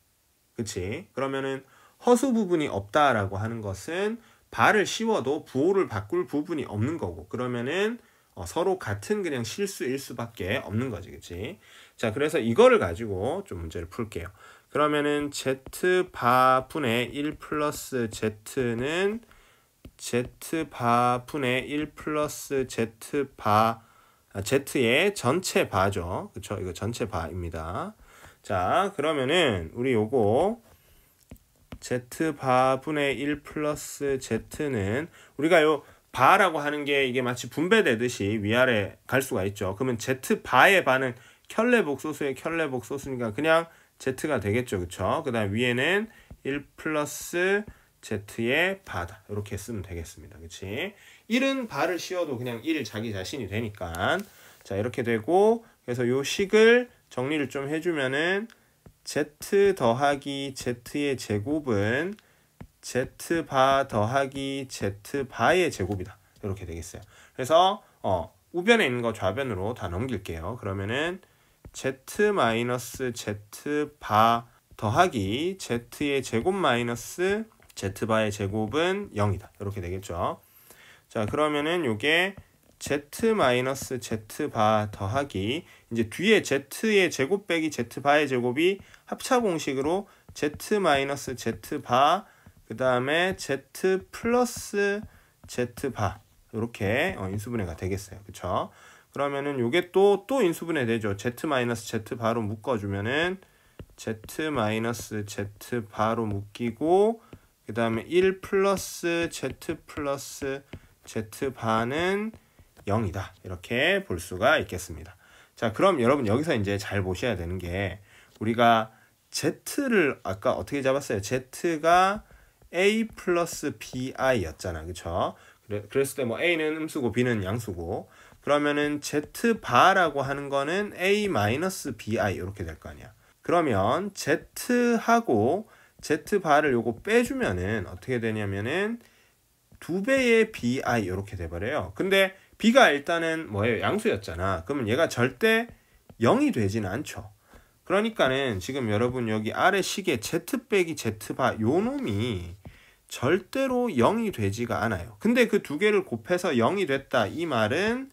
그치? 그러면은 허수 부분이 없다라고 하는 것은 발을 씌워도 부호를 바꿀 부분이 없는 거고, 그러면은 서로 같은 그냥 실수일 수밖에 없는 거지. 그치? 자, 그래서 이거를 가지고 좀 문제를 풀게요. 그러면은 z 바분의 1 플러스 z는 z 바분의 1 플러스 z의 전체 바죠. 그쵸? 이거 전체 바입니다. 자, 그러면은 우리 요거 z 바분의 1 플러스 z는 우리가 요 바라고 하는 게 이게 마치 분배되듯이 위아래 갈 수가 있죠. 그러면 z 바의 바는 켤레복소수의 켤레복소수니까 그냥 z가 되겠죠. 그쵸? 그 다음 위에는 1 플러스 z의 바다. 이렇게 쓰면 되겠습니다. 그치? 1은 바를 씌워도 그냥 1 자기 자신이 되니까. 자, 이렇게 되고, 그래서 요 식을 정리를 좀 해주면은 z 더하기 z의 제곱은 z 바 더하기 z 바의 제곱이다. 이렇게 되겠어요. 그래서 우변에 있는 거 좌변으로 다 넘길게요. 그러면은 z 마이너스 z 바 더하기 z의 제곱 마이너스 z 바의 제곱은 0이다. 이렇게 되겠죠. 자, 그러면은 요게 z 마이너스 z 바 더하기 이제 뒤에 z의 제곱 빼기 z 바의 제곱이 합차 공식으로 z 마이너스 z 바 그 다음에 z 플러스 z 바 이렇게 인수분해가 되겠어요. 그쵸? 그러면은 요게 또 인수분해 되죠. z 마이너스 z 바로 묶어주면은 z 마이너스 z 바로 묶이고 그 다음에 1 플러스 z 플러스 z 바는 0이다. 이렇게 볼 수가 있겠습니다. 자, 그럼 여러분 여기서 이제 잘 보셔야 되는 게 우리가 z를 아까 어떻게 잡았어요? z가 a 플러스 bi 였잖아. 그쵸? 그랬을 때 뭐 a는 음수고 b는 양수고 그러면은 z 바라고 하는 거는 a 마이너스 bi 이렇게 될 거 아니야. 그러면 z하고 z 바를 요거 빼주면은 어떻게 되냐면은 2배의 bi 이렇게 돼버려요. 근데 b가 일단은 뭐예요? 양수였잖아. 그러면 얘가 절대 0이 되지는 않죠. 그러니까는 지금 여러분 여기 아래 식에 z 빼기 z 바 요 놈이 절대로 0이 되지가 않아요. 근데 그 두 개를 곱해서 0이 됐다. 이 말은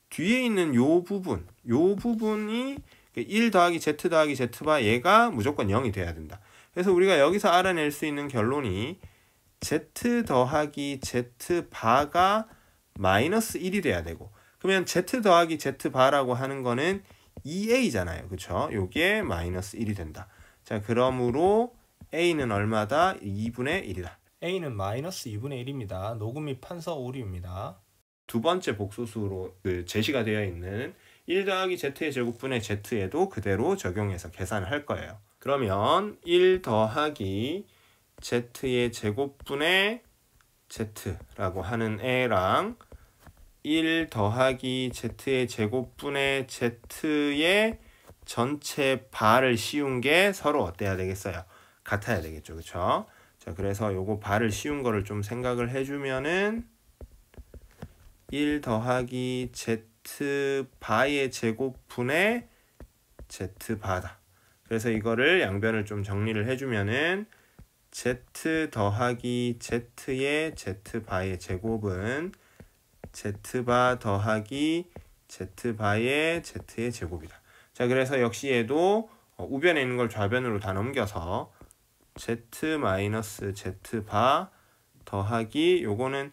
뒤에 있는 요 부분이 1 더하기 z 더하기 z 바 얘가 무조건 0이 돼야 된다. 그래서 우리가 여기서 알아낼 수 있는 결론이 z 더하기 z 바가 마이너스 1이 돼야 되고 그러면 z 더하기 z 바라고 하는 거는 2a잖아요. 그쵸? 요게 마이너스 1이 된다. 자, 그러므로 a는 얼마다? 2분의 1이다. a는 마이너스 2분의 1입니다. 녹음이 판서 오류입니다. 두 번째 복소수로 제시가 되어 있는 1 더하기 z의 제곱분의 z에도 그대로 적용해서 계산을 할 거예요. 그러면 1 더하기 z의 제곱분의 z라고 하는 애랑 1 더하기 z의 제곱분의 z의 전체 바를 씌운 게 서로 어때야 되겠어요? 같아야 되겠죠. 그쵸? 자, 그래서 요거 바를 씌운 거를 좀 생각을 해주면은 1 더하기 z 바의 제곱분의 z 바다. 그래서 이거를 양변을 좀 정리를 해주면은 z 더하기 z의 z 바의 제곱은 z 바 더하기 z 바의 z의 제곱이다. 자, 그래서 역시 얘도 우변에 있는 걸 좌변으로 다 넘겨서 z 마이너스 z 바 더하기 요거는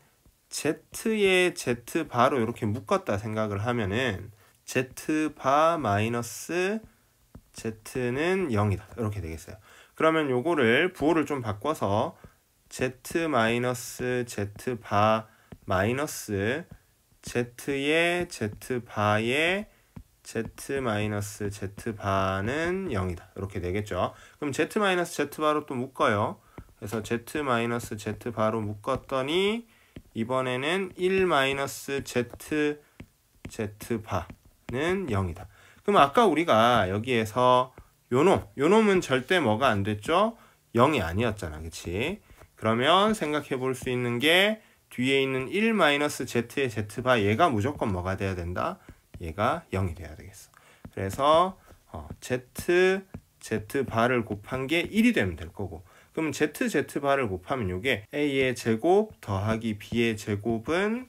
z의 z 바로 이렇게 묶었다 생각을 하면은 z 바 마이너스 z는 0이다. 이렇게 되겠어요. 그러면 요거를 부호를 좀 바꿔서 z 마이너스 z 바 마이너스 z의 z 바의 z 마이너스 z 바는 0이다. 이렇게 되겠죠. 그럼 z 마이너스 z 바로 또 묶어요. 그래서 z 마이너스 z 바로 묶었더니 이번에는 1 마이너스 z 바는 0이다. 그럼 아까 우리가 여기에서 요놈은 절대 뭐가 안 됐죠? 0이 아니었잖아. 그치? 그러면 생각해 볼 수 있는 게 뒤에 있는 1-z의 z바 얘가 무조건 뭐가 돼야 된다? 얘가 0이 돼야 되겠어. 그래서 z바를 곱한 게 1이 되면 될 거고, 그럼 z바를 곱하면 이게 a의 제곱 더하기 b의 제곱은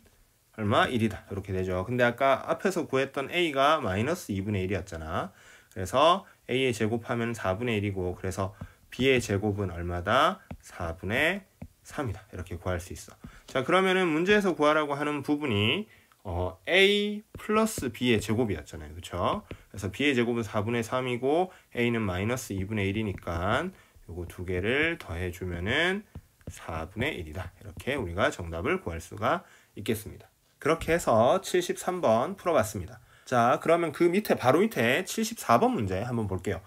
얼마? 1이다. 이렇게 되죠. 근데 아까 앞에서 구했던 a가 마이너스 2분의 1이었잖아. 그래서 a의 제곱하면 4분의 1이고, 그래서 b의 제곱은 얼마다? 4분의 3이다. 이렇게 구할 수 있어. 자, 그러면은 문제에서 구하라고 하는 부분이 a 플러스 b의 제곱이었잖아요. 그쵸? 그래서 b의 제곱은 4분의 3이고 a는 마이너스 2분의 1이니까 요거 두 개를 더해주면은 4분의 1이다. 이렇게 우리가 정답을 구할 수가 있겠습니다. 그렇게 해서 73번 풀어봤습니다. 자, 그러면 그 밑에 바로 밑에 74번 문제 한번 볼게요.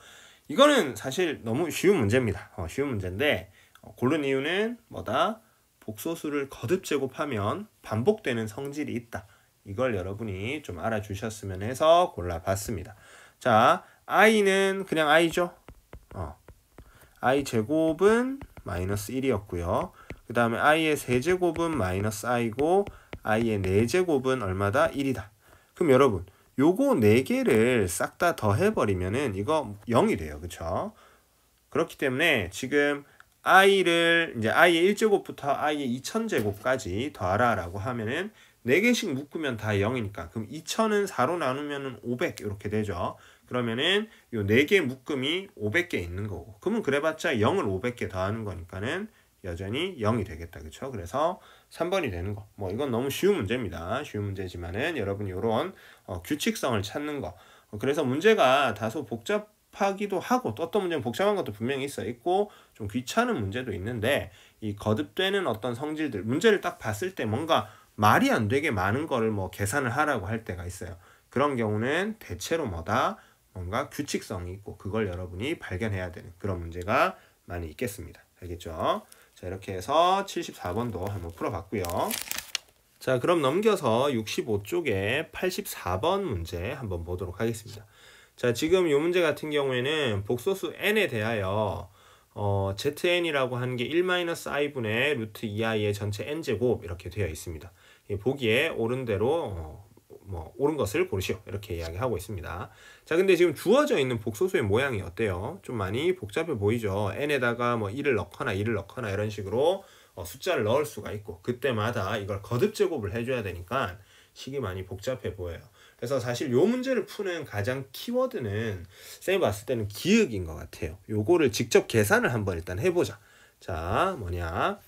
이거는 사실 너무 쉬운 문제입니다. 쉬운 문제인데 고른 이유는 뭐다? 복소수를 거듭 제곱하면 반복되는 성질이 있다. 이걸 여러분이 좀 알아주셨으면 해서 골라봤습니다. 자, i는 그냥 i죠. i 제곱은 마이너스 1이었고요. 그 다음에 i의 세제곱은 마이너스 i고 i의 4제곱은 얼마다? 1이다. 그럼 여러분 요거 4개를 싹 다 더해버리면은 이거 0이 돼요. 그쵸? 그렇기 때문에 지금 i를 이제 i의 1제곱부터 i의 2000제곱까지 더하라 라고 하면은 4개씩 묶으면 다 0이니까 그럼 2000은 4로 나누면은 500 이렇게 되죠. 그러면은 요 4개 묶음이 500개 있는 거고, 그러면 그래봤자 0을 500개 더하는 거니까는 여전히 0이 되겠다. 그쵸? 그래서 3번이 되는 거. 뭐 이건 너무 쉬운 문제입니다. 쉬운 문제지만은 여러분이 요런 규칙성을 찾는 거. 그래서 문제가 다소 복잡하기도 하고 또 어떤 문제는 복잡한 것도 분명히 있고 좀 귀찮은 문제도 있는데, 이 거듭되는 어떤 성질들 문제를 딱 봤을 때 뭔가 말이 안 되게 많은 거를 뭐 계산을 하라고 할 때가 있어요. 그런 경우는 대체로 뭐다? 뭔가 규칙성이 있고 그걸 여러분이 발견해야 되는 그런 문제가 많이 있겠습니다. 알겠죠? 자, 이렇게 해서 74번도 한번 풀어봤고요. 자, 그럼 넘겨서 65쪽에 84번 문제 한번 보도록 하겠습니다. 자, 지금 이 문제 같은 경우에는 복소수 n에 대하여 zn이라고 하는 게 1-i분의 루트 2i의 전체 n제곱 이렇게 되어 있습니다. 보기에 옳은 대로 옳은 것을 고르시오 이렇게 이야기하고 있습니다. 자, 근데 지금 주어져 있는 복소수의 모양이 어때요? 좀 많이 복잡해 보이죠? n에다가 1을 넣거나 2를 넣거나 이런 식으로 숫자를 넣을 수가 있고, 그때마다 이걸 거듭 제곱을 해줘야 되니까 식이 많이 복잡해 보여요. 그래서 사실 요 문제를 푸는 가장 키워드는 쌤이 봤을 때는 기억인 것 같아요. 요거를 직접 계산을 한번 일단 해보자. 자, 뭐냐?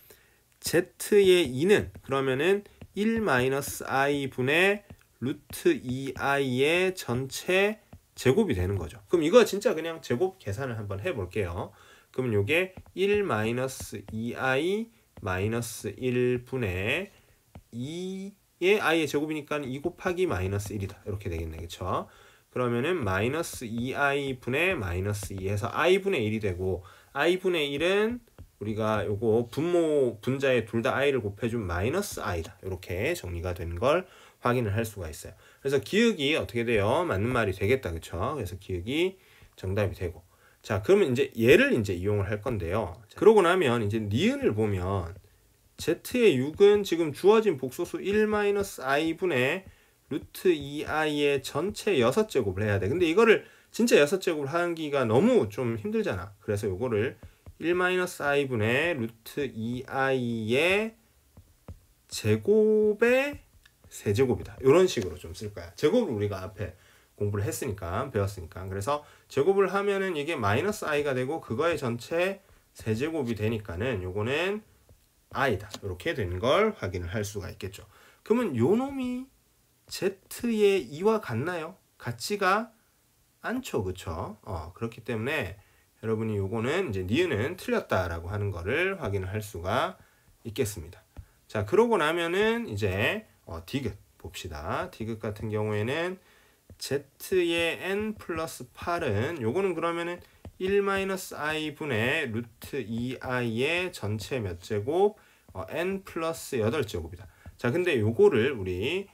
z의 2는 그러면은 1-i분의 루트 2i의 전체 제곱이 되는 거죠. 그럼 이거 진짜 그냥 제곱 계산을 한번 해볼게요. 그럼 요게 1-2i 마이너스 1분의 2의 i의 제곱이니까 2 곱하기 마이너스 1이다. 이렇게 되겠네. 그쵸? 그러면은 마이너스 2i 분의 마이너스 2에서 i분의 1이 되고, i분의 1은 우리가 요거 분모 분자에 둘 다 i를 곱해준 마이너스 i다. 이렇게 정리가 되는 걸 확인을 할 수가 있어요. 그래서 기억이 어떻게 돼요? 맞는 말이 되겠다. 그쵸? 그래서 기억이 정답이 되고. 자, 그러면 이제 얘를 이제 이용을 할 건데요. 자, 그러고 나면 이제 니은을 보면 z의 6은 지금 주어진 복소수 1-i분의 루트 2i의 전체 6제곱을 해야 돼. 근데 이거를 진짜 6제곱을 하기가 너무 좀 힘들잖아. 그래서 요거를 1-i분의 루트 2i의 제곱의 세제곱이다. 이런 식으로 좀 쓸 거야. 제곱을 우리가 앞에 공부를 했으니까, 배웠으니까. 그래서 제곱을 하면은 이게 마이너스 i가 되고 그거의 전체 세제곱이 되니까는 요거는 i다. 이렇게 되는 걸 확인을 할 수가 있겠죠. 그러면 요 놈이 z의 2와 같나요? 같지가 않죠. 그쵸? 그렇기 때문에 여러분이 요거는 이제 니은은 틀렸다라고 하는 거를 확인을 할 수가 있겠습니다. 자, 그러고 나면은 이제 디귿 봅시다. 디귿 같은 경우에는 z의 n 플러스 8은 요거는 그러면은 1-i 분의 루트 2i의 전체 몇 제곱 n 플러스 8제곱이다. 자, 근데 요거를 우리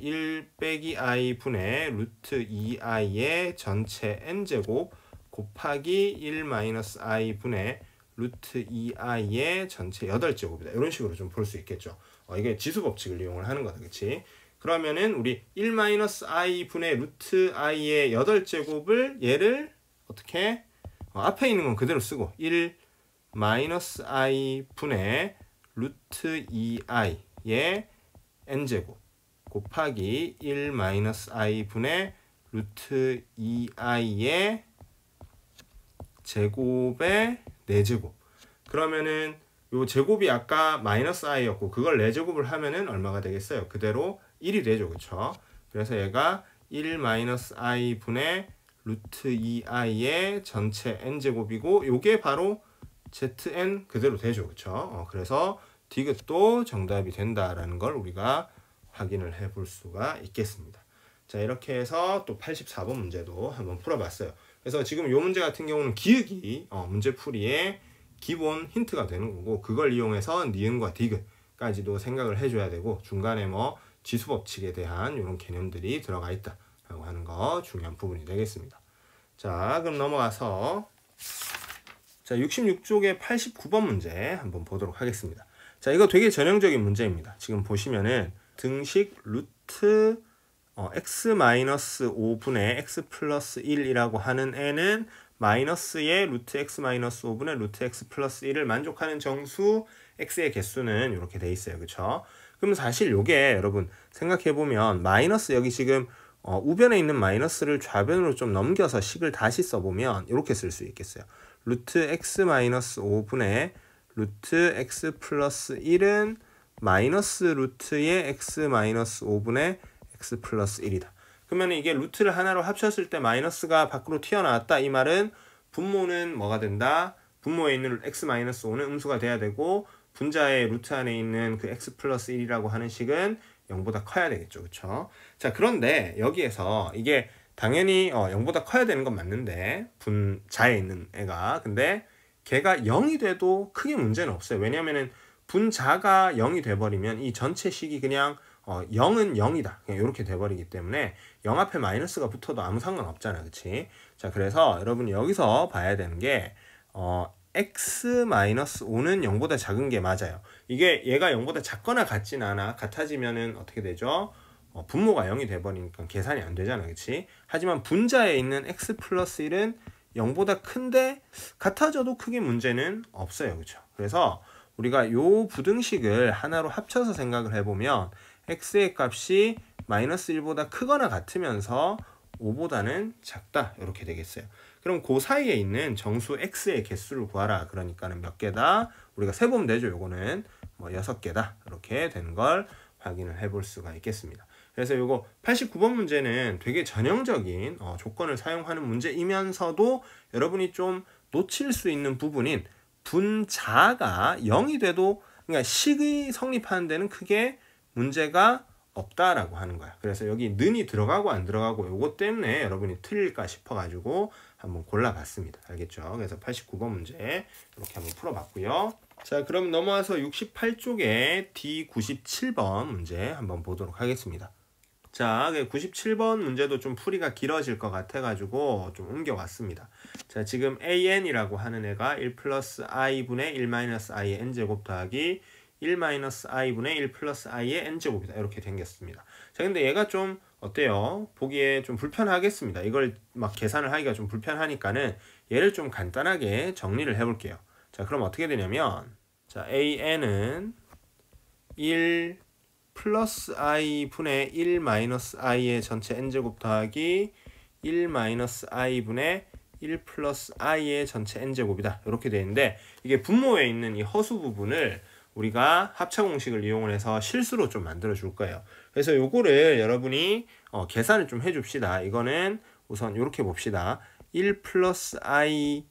1 빼기 i 분의 루트 2i의 전체 n제곱 곱하기 1-i 분의 루트 2i의 전체 8제곱이다. 이런 식으로 좀 볼 수 있겠죠. 이게 지수 법칙을 이용을 하는 거다. 그치? 그러면은 우리 1-i 분의 루트 i의 8제곱을 얘를 어떻게 앞에 있는 건 그대로 쓰고 1-i 분의 루트 2i의 n제곱 곱하기 1-i 분의 루트 2i의 제곱의 4제곱. 그러면은 요 제곱이 아까 마이너스 i였고 그걸 4제곱을 하면은 얼마가 되겠어요? 그대로 1이 되죠. 그쵸? 그래서 얘가 1-i 분의 루트 2i의 전체 n제곱이고 요게 바로 zn 그대로 되죠. 그쵸? 그래서 디귿도 정답이 된다라는 걸 우리가 확인을 해 볼 수가 있겠습니다. 자, 이렇게 해서 또 84번 문제도 한번 풀어봤어요. 그래서 지금 이 문제 같은 경우는 기억이 문제풀이의 기본 힌트가 되는 거고 그걸 이용해서 니은과 디귿까지도 생각을 해줘야 되고 중간에 뭐 지수법칙에 대한 이런 개념들이 들어가 있다라고 하는 거 중요한 부분이 되겠습니다. 자, 그럼 넘어가서 자 66쪽의 89번 문제 한번 보도록 하겠습니다. 자, 이거 되게 전형적인 문제입니다. 지금 보시면은 등식 루트 x-5분의 x 플러스 1이라고 하는 애는 마이너스의 루트 x-5분의 루트 x 플러스 1을 만족하는 정수 x의 개수는 이렇게 돼 있어요. 그쵸? 그럼 사실 요게 여러분 생각해보면 마이너스 여기 지금 우변에 있는 마이너스를 좌변으로 좀 넘겨서 식을 다시 써보면 이렇게 쓸 수 있겠어요. 루트 x-5분의 루트 x 플러스 1은 마이너스 루트의 x-5분의 x 플러스 1이다. 그러면 이게 루트를 하나로 합쳤을 때 마이너스가 밖으로 튀어나왔다. 이 말은 분모는 뭐가 된다? 분모에 있는 x-5는 음수가 돼야 되고 분자의 루트 안에 있는 그 x 플러스 1이라고 하는 식은 0보다 커야 되겠죠. 그쵸? 자, 그런데 여기에서 이게 당연히 0보다 커야 되는 건 맞는데 분자에 있는 애가 근데 걔가 0이 돼도 크게 문제는 없어요. 왜냐면은 분자가 0이 돼버리면 이 전체 식이 그냥 0은 0이다. 그냥 이렇게 돼버리기 때문에 0 앞에 마이너스가 붙어도 아무 상관없잖아. 그치? 자, 그래서 여러분이 여기서 봐야 되는 게 x-5는 0보다 작은 게 맞아요. 이게 얘가 0보다 작거나 같진 않아. 같아지면은 어떻게 되죠? 분모가 0이 돼버리니까 계산이 안 되잖아. 그치? 하지만 분자에 있는 x 플러스 1은 0보다 큰데 같아져도 크게 문제는 없어요. 그쵸? 그래서 우리가 요 부등식을 하나로 합쳐서 생각을 해보면 x의 값이 마이너스 1보다 크거나 같으면서 5보다는 작다. 이렇게 되겠어요. 그럼 그 사이에 있는 정수 x의 개수를 구하라. 그러니까는 몇 개다? 우리가 세보면 되죠. 요거는 뭐 6개다. 이렇게 되는 걸 확인을 해볼 수가 있겠습니다. 그래서 요거 89번 문제는 되게 전형적인 조건을 사용하는 문제이면서도 여러분이 좀 놓칠 수 있는 부분인 분자가 0이 돼도 그러니까 식이 성립하는 데는 크게 문제가 없다라고 하는 거야. 그래서 여기 는이 들어가고 안 들어가고 요거 때문에 여러분이 틀릴까 싶어가지고 한번 골라봤습니다. 알겠죠? 그래서 89번 문제 이렇게 한번 풀어봤고요. 자, 그럼 넘어와서 68쪽에 D97번 문제 한번 보도록 하겠습니다. 자, 97번 문제도 좀 풀이가 길어질 것 같아가지고 좀 옮겨왔습니다. 자, 지금 an이라고 하는 애가 1 플러스 i분의 1 마이너스 i의 n제곱 더하기 1 마이너스 i분의 1 플러스 i의 n제곱이다. 이렇게 생겼습니다. 자, 근데 얘가 좀 어때요? 보기에 좀 불편하겠습니다. 이걸 막 계산을 하기가 좀 불편하니까는 얘를 좀 간단하게 정리를 해볼게요. 자, 그럼 어떻게 되냐면 자, an은 1 플러스 i 분의 1 마이너스 i의 전체 n제곱 더하기 1 마이너스 i 분의 1 플러스 i의 전체 n제곱이다. 이렇게 되어 있는데 이게 분모에 있는 이 허수 부분을 우리가 합차 공식을 이용을 해서 실수로 좀 만들어 줄 거예요. 그래서 요거를 여러분이 계산을 좀 해줍시다. 이거는 우선 이렇게 봅시다. 1 플러스 i의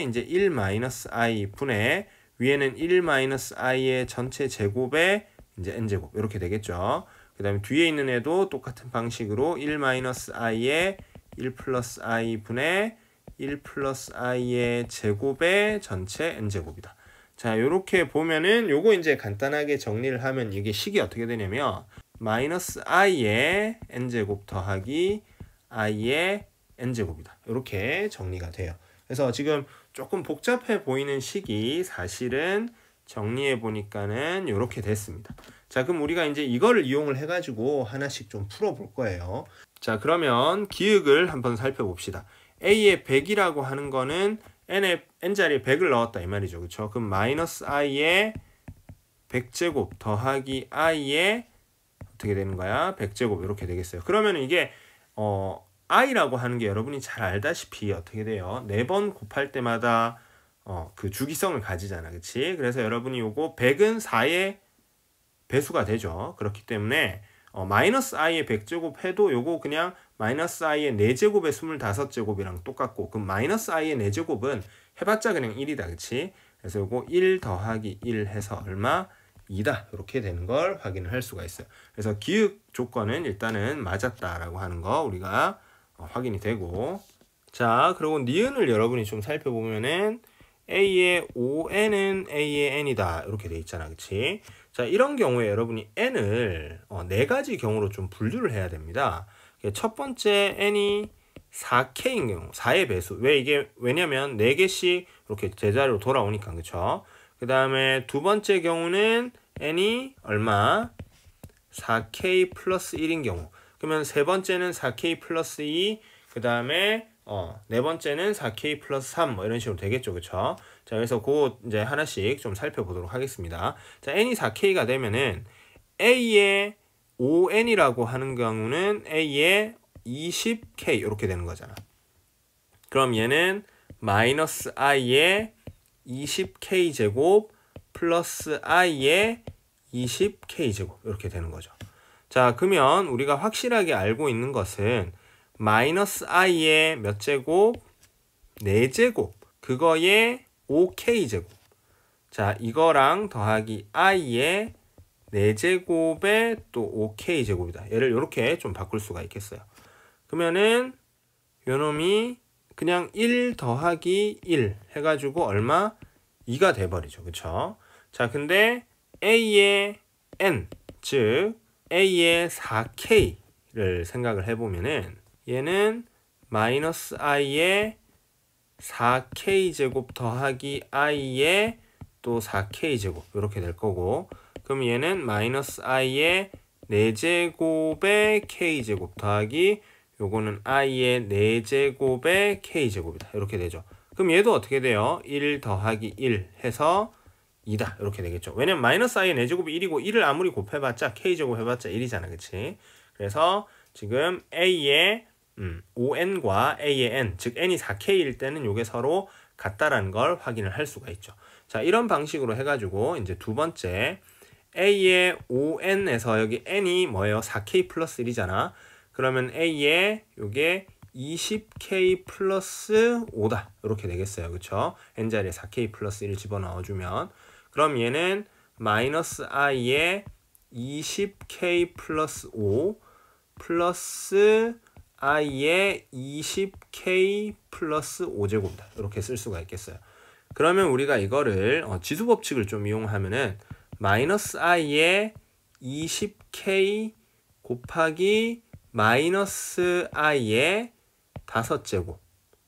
이제 1 마이너스 i 분의 위에는 1 마이너스 i의 전체 제곱에 이제 n제곱 이렇게 되겠죠. 그 다음에 뒤에 있는 애도 똑같은 방식으로 1 마이너스 i의 1 플러스 i 분의 1 플러스 i의 제곱의 전체 n제곱이다. 자, 요렇게 보면은 요거 이제 간단하게 정리를 하면 이게 식이 어떻게 되냐면 마이너스 i의 n제곱 더하기 i의 n제곱이다. 이렇게 정리가 돼요. 그래서 지금 조금 복잡해 보이는 식이 사실은 정리해 보니까는 이렇게 됐습니다. 자, 그럼 우리가 이제 이거를 이용을 해가지고 하나씩 좀 풀어볼 거예요. 자, 그러면 기억을 한번 살펴봅시다. A의 100이라고 하는 거는 n자리에 100을 넣었다 이 말이죠. 그렇죠? 그럼 마이너스 i의 100제곱 더하기 i의 어떻게 되는 거야? 100제곱 이렇게 되겠어요. 그러면 이게 i라고 하는 게 여러분이 잘 알다시피 어떻게 돼요? 4번 곱할 때마다 그 주기성을 가지잖아. 그치? 그래서 여러분이 요거 100은 4의 배수가 되죠. 그렇기 때문에 마이너스 i의 100제곱 해도 요거 그냥 마이너스 i의 4제곱의 25제곱이랑 똑같고, 그럼 마이너스 i의 4제곱은 해봤자 그냥 1이다. 그치? 그래서 요거 1 더하기 1 해서 얼마? 2다. 이렇게 되는 걸 확인을 할 수가 있어요. 그래서 기억 조건은 일단은 맞았다라고 하는 거 우리가 확인이 되고, 자, 그리고 니은을 여러분이 좀 살펴보면은 A의 5n은 A의 n이다 이렇게 돼 있잖아. 그치? 자, 이런 경우에 여러분이 n을 4가지 경우로 좀 분류를 해야 됩니다. 첫 번째 n이 4k인 경우, 4의 배수. 왜냐면 4개씩 이렇게 제자리로 돌아오니까. 그쵸? 그 다음에 두 번째 경우는 n이 얼마? 4k 플러스 1인 경우. 그러면 세 번째는 4k 플러스 2, 그 다음에 네 번째는 4k 플러스 3 뭐 이런 식으로 되겠죠. 그쵸? 자, 그래서 그거 이제 하나씩 좀 살펴보도록 하겠습니다. 자, n이 4k가 되면은 a의 5n이라고 하는 경우는 a의 20k 이렇게 되는 거잖아. 그럼 얘는 마이너스 i의 20k 제곱 플러스 i의 20k 제곱 이렇게 되는 거죠. 자, 그러면 우리가 확실하게 알고 있는 것은 마이너스 i의 몇 제곱? 4제곱. 그거의 5k 제곱. 자, 이거랑 더하기 i의 4제곱에 또 5k 제곱이다. 얘를 이렇게 좀 바꿀 수가 있겠어요. 그러면은 요놈이 그냥 1 더하기 1 해가지고 얼마? 2가 돼버리죠. 그쵸? 자, 근데 a의 n, 즉 a의 4k를 생각을 해보면은 얘는 마이너스 i의 4k 제곱 더하기 i의 또 4k 제곱 이렇게 될 거고, 그럼 얘는 마이너스 i의 4제곱의 k 제곱 더하기 요거는 i의 4제곱의 k 제곱이다 이렇게 되죠. 그럼 얘도 어떻게 돼요? 1 더하기 1 해서 2다 이렇게 되겠죠. 왜냐면 마이너스 i의 4제곱이 1이고 1을 아무리 곱해봤자 k제곱 해봤자 1이잖아. 그치? 그래서 지금 a의 5n과 a의 n, 즉 n이 4k일 때는 요게 서로 같다라는 걸 확인을 할 수가 있죠. 자, 이런 방식으로 해가지고 이제 두 번째 a의 5n에서 여기 n이 뭐예요? 4k 플러스 1이잖아. 그러면 a의 요게 20k 플러스 5다 이렇게 되겠어요. 그쵸? n자리에 4k 플러스 1 집어넣어주면, 그럼 얘는 마이너스 i의 20k 플러스 5 플러스 i의 20k 플러스 5제곱이다 이렇게 쓸 수가 있겠어요. 그러면 우리가 이거를 지수법칙을 좀 이용하면은 마이너스 i의 20k 곱하기 마이너스 i의 5제곱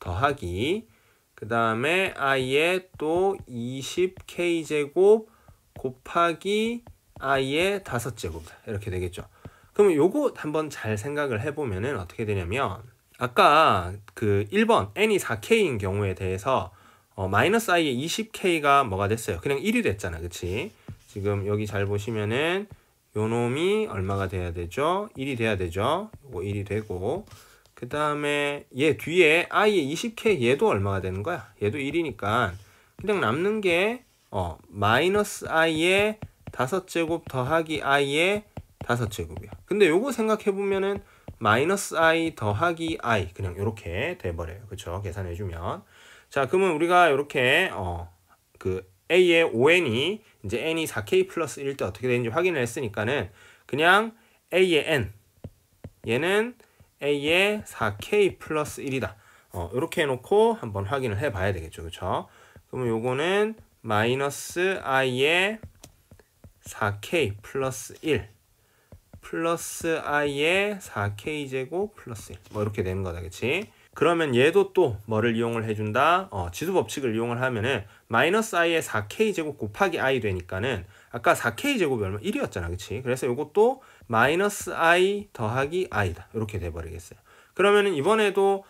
더하기 그 다음에 i의 또 20k 제곱 곱하기 i의 5제곱이다 이렇게 되겠죠. 그럼 요거 한번 잘 생각을 해보면은 어떻게 되냐면, 아까 그 1번 n이 4k인 경우에 대해서 마이너스 i의 20k가 뭐가 됐어요? 그냥 1이 됐잖아. 그치? 지금 여기 잘 보시면은 요 놈이 얼마가 돼야 되죠? 1이 돼야 되죠? 요거 1이 되고, 그 다음에 얘 뒤에 i의 20k 얘도 얼마가 되는 거야? 얘도 1이니까 그냥 남는 게 마이너스 i의 5제곱 더하기 i의 5제곱이야. 근데 요거 생각해보면은 마이너스 i 더하기 i 그냥 요렇게 돼버려요. 그쵸? 계산해주면. 자, 그러면 우리가 요렇게 그 a의 5n이 이제 n이 4k 플러스 1일 때 어떻게 되는지 확인을 했으니까는 그냥 a의 n 얘는 a의 4k 플러스 1이다. 요렇게 해놓고 한번 확인을 해봐야 되겠죠. 그쵸? 그러면 요거는 마이너스 i의 4k 플러스 1 플러스 i의 4k 제곱 플러스 1 뭐 이렇게 되는 거다. 그치? 그러면 얘도 또 뭐를 이용을 해준다? 지수 법칙을 이용을 하면은 마이너스 i의 4k 제곱 곱하기 i 되니까는 아까 4k 제곱이 얼마? 1이었잖아, 그치? 그래서 요것도 마이너스 i 더하기 i다. 이렇게 돼버리겠어요. 그러면은 이번에도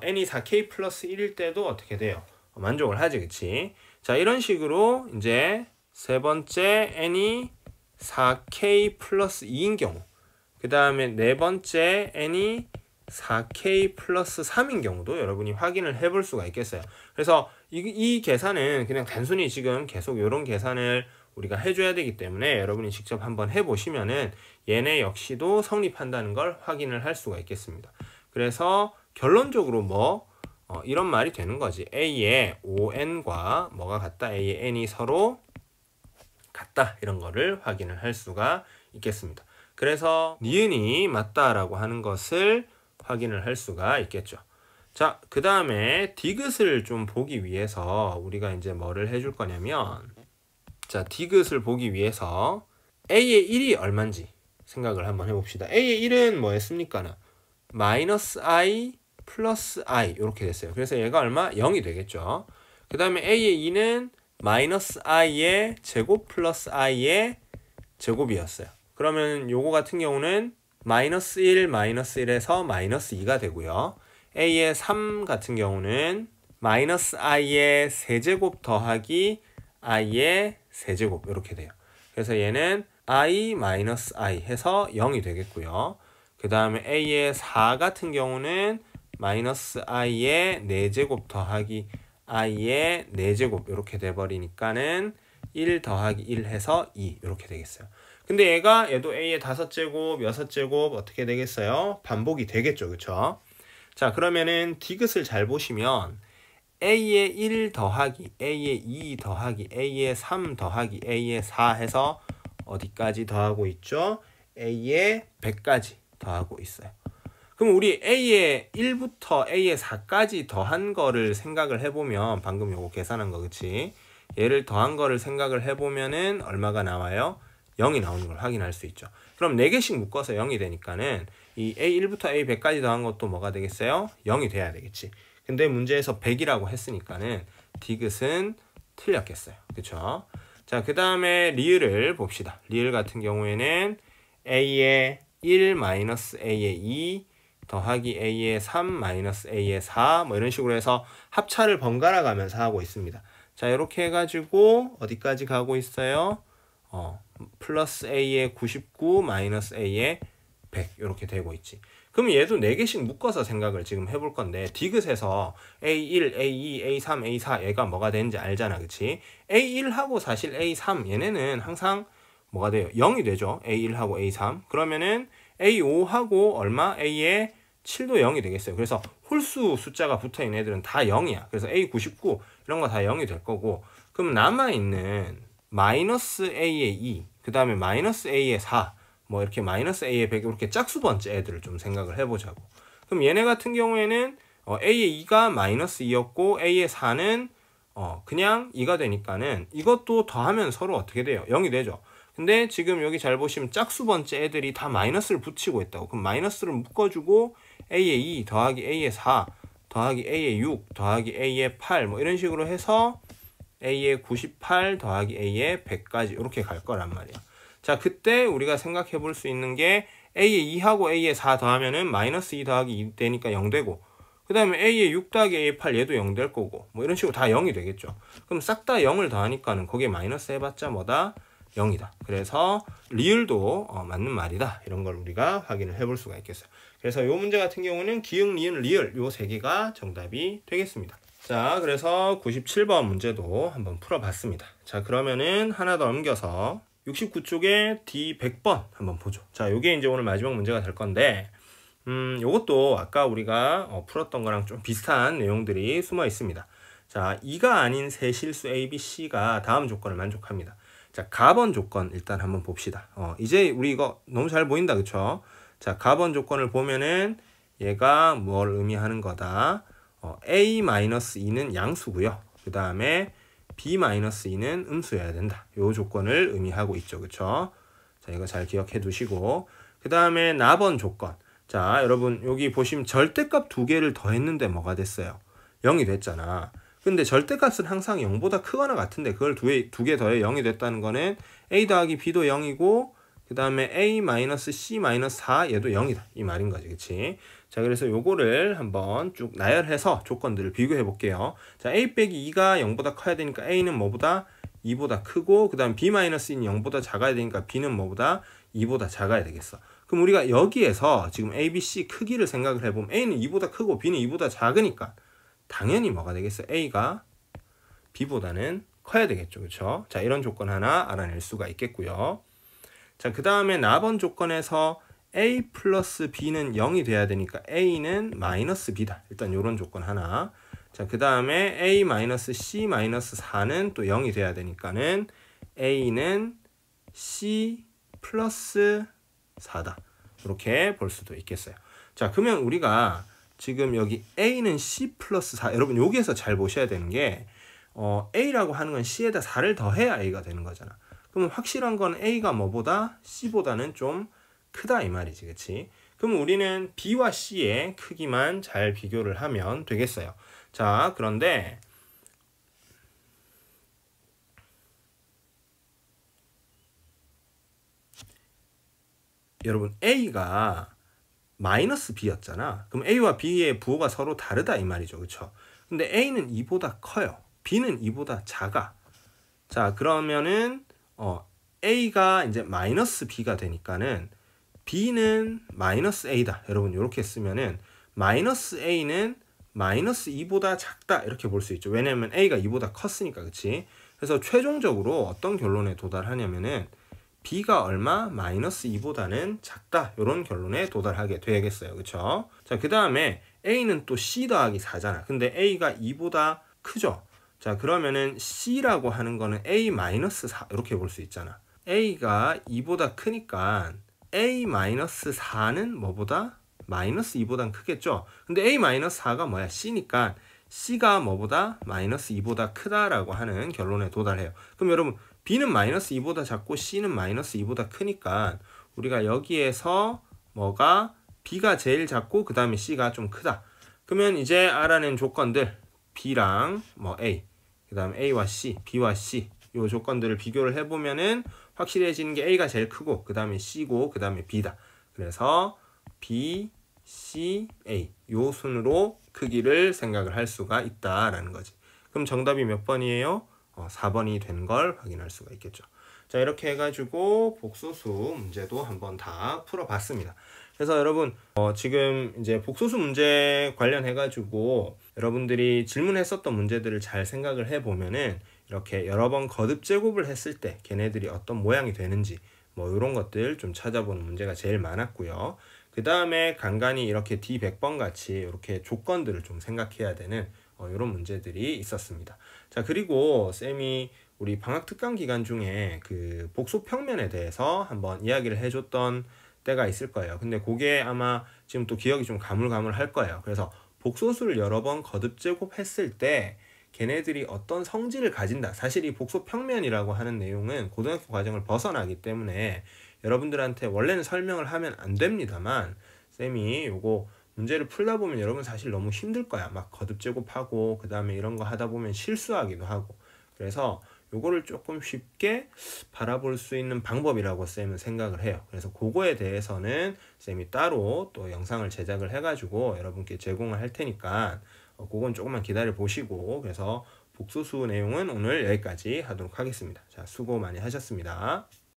n이 4k 플러스 1일 때도 어떻게 돼요? 만족을 하지, 그치? 자, 이런 식으로 이제 세 번째 n이 4k 플러스 2인 경우, 그 다음에 네 번째 n이 4k 플러스 3인 경우도 여러분이 확인을 해볼 수가 있겠어요. 그래서 이 계산은 그냥 단순히 지금 계속 이런 계산을 우리가 해줘야 되기 때문에 여러분이 직접 한번 해보시면은 얘네 역시도 성립한다는 걸 확인을 할 수가 있겠습니다. 그래서 결론적으로 이런 말이 되는 거지. A의 ON과 뭐가 같다? A의 N이 서로 같다. 이런 거를 확인을 할 수가 있겠습니다. 그래서 니은이 맞다라고 하는 것을 확인을 할 수가 있겠죠. 자, 그 다음에 디귿을 좀 보기 위해서 우리가 이제 뭐를 해줄 거냐면, 자, 디귿을 보기 위해서 A의 1이 얼마인지 생각을 한번 해봅시다. A의 1은 뭐였습니까? 마이너스 I 플러스 I 이렇게 됐어요. 그래서 얘가 얼마? 0이 되겠죠. 그 다음에 A의 2는 마이너스 I의 제곱 플러스 I의 제곱이었어요. 그러면 요거 같은 경우는 마이너스 1, 마이너스 1에서 마이너스 2가 되고요. A의 3 같은 경우는 마이너스 I의 세제곱 더하기 I의 세제곱 이렇게 돼요. 그래서 얘는 I 마이너스 I 해서 0이 되겠고요. 그 다음에 A의 4 같은 경우는 마이너스 I의 4제곱 더하기 I의 4제곱 이렇게 돼버리니까는 1 더하기 1 해서 2 이렇게 되겠어요. 근데 얘도 A의 5제곱, 6제곱 어떻게 되겠어요? 반복이 되겠죠. 그쵸? 자, 그러면은 디귿을 잘 보시면 A의 1 더하기 A의 2 더하기 A의 3 더하기 A의 4 해서 어디까지 더하고 있죠? A의 100까지 더하고 있어요. 그럼 우리 A의 1부터 A의 4까지 더한 거를 생각을 해보면, 방금 요거 계산한 거, 그치? 얘를 더한 거를 생각을 해보면은 얼마가 나와요? 0이 나오는 걸 확인할 수 있죠. 그럼 4개씩 묶어서 0이 되니까는 이 A1부터 A100까지 더한 것도 뭐가 되겠어요? 0이 돼야 되겠지. 근데 문제에서 100이라고 했으니까는 디귿은 틀렸겠어요. 그쵸? 자, 그 다음에 리을을 봅시다. 리을 같은 경우에는 A의 1 마이너스 A의 2 더하기 A의 3 마이너스 A의 4 뭐 이런 식으로 해서 합차를 번갈아 가면서 하고 있습니다. 자, 이렇게 해가지고 어디까지 가고 있어요? 플러스 A의 99 마이너스 A의 100 이렇게 되고 있지. 그럼 얘도 4개씩 묶어서 생각을 지금 해볼 건데, 디귿에서 A1, A2, A3, A4 얘가 뭐가 되는지 알잖아. 그치? A1하고 사실 A3 얘네는 항상 뭐가 돼요? 0이 되죠. A1하고 A3. 그러면은 A5하고 얼마? A의 7도 0이 되겠어요. 그래서 홀수 숫자가 붙어있는 애들은 다 0이야. 그래서 A99 이런 거 다 0이 될 거고, 그럼 남아있는 마이너스 A의 2, 그 다음에 마이너스 A의 4, 뭐 이렇게 마이너스 A의 100 이렇게 짝수 번째 애들을 좀 생각을 해보자고. 그럼 얘네 같은 경우에는 A의 2가 마이너스 2였고 A의 4는 그냥 2가 되니까는 이것도 더하면 서로 어떻게 돼요? 0이 되죠. 근데 지금 여기 잘 보시면 짝수 번째 애들이 다 마이너스를 붙이고 있다고. 그럼 마이너스를 묶어주고 A의 2 더하기 A의 4 더하기 A의 6 더하기 A의 8 뭐 이런 식으로 해서 A의 98 더하기 A의 100까지 이렇게 갈 거란 말이야. 자, 그때 우리가 생각해 볼 수 있는 게 A의 2하고 A의 4 더하면은 마이너스 2 더하기 2 되니까 0 되고, 그 다음에 A의 6 더하기 A의 8 얘도 0 될 거고, 뭐 이런 식으로 다 0이 되겠죠. 그럼 싹 다 0을 더하니까는 거기에 마이너스 해봤자 뭐다? 0이다. 그래서 리을도 맞는 말이다. 이런 걸 우리가 확인을 해볼 수가 있겠어요. 그래서 이 문제 같은 경우는 기역, 니은, 리을 요 3개가 정답이 되겠습니다. 자, 그래서 97번 문제도 한번 풀어봤습니다. 자, 그러면은 하나 더 넘겨서 69쪽에 D100번 한번 보죠. 자, 요게 이제 오늘 마지막 문제가 될 건데, 요것도 아까 우리가 풀었던 거랑 좀 비슷한 내용들이 숨어 있습니다. 자, 2가 아닌 세 실수 A, B, C가 다음 조건을 만족합니다. 자, 가번 조건 일단 한번 봅시다. 이제 우리 이거 너무 잘 보인다, 그쵸? 자, 가번 조건을 보면은 얘가 뭘 의미하는 거다? A-2는 양수고요. 그 다음에 B-2는 음수여야 된다. 요 조건을 의미하고 있죠. 그쵸? 자, 이거 잘 기억해 두시고, 그 다음에 나번 조건. 자, 여러분 여기 보시면 절대값 두 개를 더했는데 뭐가 됐어요? 0이 됐잖아. 근데 절대값은 항상 0보다 크거나 같은데 그걸 두 개 더해 0이 됐다는 거는 a 더하기 b도 0이고 그 다음에 a-c-4 얘도 0이다 이 말인 거지. 그치? 자, 그래서 요거를 한번 쭉 나열해서 조건들을 비교해 볼게요. 자, a 빼기 2가 0보다 커야 되니까 a는 뭐보다 2보다 크고 그 다음 b-는 0보다 작아야 되니까 b는 뭐보다 2보다 작아야 되겠어. 그럼 우리가 여기에서 지금 a, b, c 크기를 생각을 해보면 a는 2보다 크고 b는 2보다 작으니까 당연히 뭐가 되겠어? a가 b보다는 커야 되겠죠. 그렇죠? 자, 이런 조건 하나 알아낼 수가 있겠고요. 자, 그 다음에 나번 조건에서 a 플러스 b는 0이 돼야 되니까 a는 마이너스 b다. 일단 이런 조건 하나. 자, 그 다음에 a 마이너스 c 마이너스 4는 또 0이 돼야 되니까는 a는 c 플러스 4다. 이렇게 볼 수도 있겠어요. 자, 그러면 우리가 지금 여기 a는 c 플러스 4 여러분 여기에서 잘 보셔야 되는 게 a라고 하는 건 c에다 4를 더해야 a가 되는 거잖아. 그러면 확실한 건 a가 뭐보다 c보다는 좀 크다 이 말이지. 그치? 그럼 우리는 b와 c의 크기만 잘 비교를 하면 되겠어요. 자, 그런데 여러분 a가 마이너스 b였잖아. 그럼 a와 b의 부호가 서로 다르다 이 말이죠. 그쵸? 근데 a는 2보다 커요. b는 2보다 작아. 자, 그러면은 a가 이제 마이너스 b가 되니까는 b는 마이너스 a다. 여러분 이렇게 쓰면은 마이너스 a는 마이너스 2보다 작다 이렇게 볼 수 있죠. 왜냐면 a가 2보다 컸으니까. 그치? 그래서 최종적으로 어떤 결론에 도달하냐면은 b가 얼마? 마이너스 2보다는 작다. 이런 결론에 도달하게 되겠어요. 그쵸? 자, 그 다음에 a는 또 c 더하기 4잖아. 근데 a가 2보다 크죠? 자, 그러면은 c라고 하는 거는 a 마이너스 4 이렇게 볼 수 있잖아. a가 2보다 크니까 a 마이너스 4는 뭐보다? 마이너스 2보단 크겠죠? 근데 a 마이너스 4가 뭐야? c니까 c가 뭐보다? 마이너스 2보다 크다라고 하는 결론에 도달해요. 그럼 여러분 b는 마이너스 2보다 작고 c는 마이너스 2보다 크니까 우리가 여기에서 뭐가 b가 제일 작고 그 다음에 c가 좀 크다. 그러면 이제 알아낸 조건들 b랑 뭐 a 그 다음 a와 c, b와 c 요 조건들을 비교를 해보면은 확실해지는 게 a가 제일 크고 그 다음에 c고 그 다음에 b다. 그래서 b, c, a 요 순으로 크기를 생각을 할 수가 있다라는 거지. 그럼 정답이 몇 번이에요? 4번이 된 걸 확인할 수가 있겠죠. 자, 이렇게 해가지고 복소수 문제도 한번 다 풀어봤습니다. 그래서 여러분 지금 이제 복소수 문제 관련해가지고 여러분들이 질문했었던 문제들을 잘 생각을 해보면은 이렇게 여러 번 거듭 제곱을 했을 때 걔네들이 어떤 모양이 되는지 뭐 이런 것들 좀 찾아보는 문제가 제일 많았고요. 그 다음에 간간히 이렇게 D100번 같이 이렇게 조건들을 좀 생각해야 되는 이런 문제들이 있었습니다. 자, 그리고 쌤이 우리 방학 특강 기간 중에 그 복소 평면에 대해서 한번 이야기를 해줬던 때가 있을 거예요. 근데 그게 아마 지금 또 기억이 좀 가물가물할 거예요. 그래서 복소수를 여러 번 거듭 제곱했을 때 걔네들이 어떤 성질을 가진다. 사실 이 복소 평면이라고 하는 내용은 고등학교 과정을 벗어나기 때문에 여러분들한테 원래는 설명을 하면 안 됩니다만 쌤이 요거 문제를 풀다 보면 여러분 사실 너무 힘들 거야. 막 거듭 제곱하고 그 다음에 이런 거 하다 보면 실수하기도 하고. 그래서 요거를 조금 쉽게 바라볼 수 있는 방법이라고 쌤은 생각을 해요. 그래서 그거에 대해서는 쌤이 따로 또 영상을 제작을 해가지고 여러분께 제공을 할 테니까 그건 조금만 기다려 보시고 그래서 복소수 내용은 오늘 여기까지 하도록 하겠습니다. 자, 수고 많이 하셨습니다.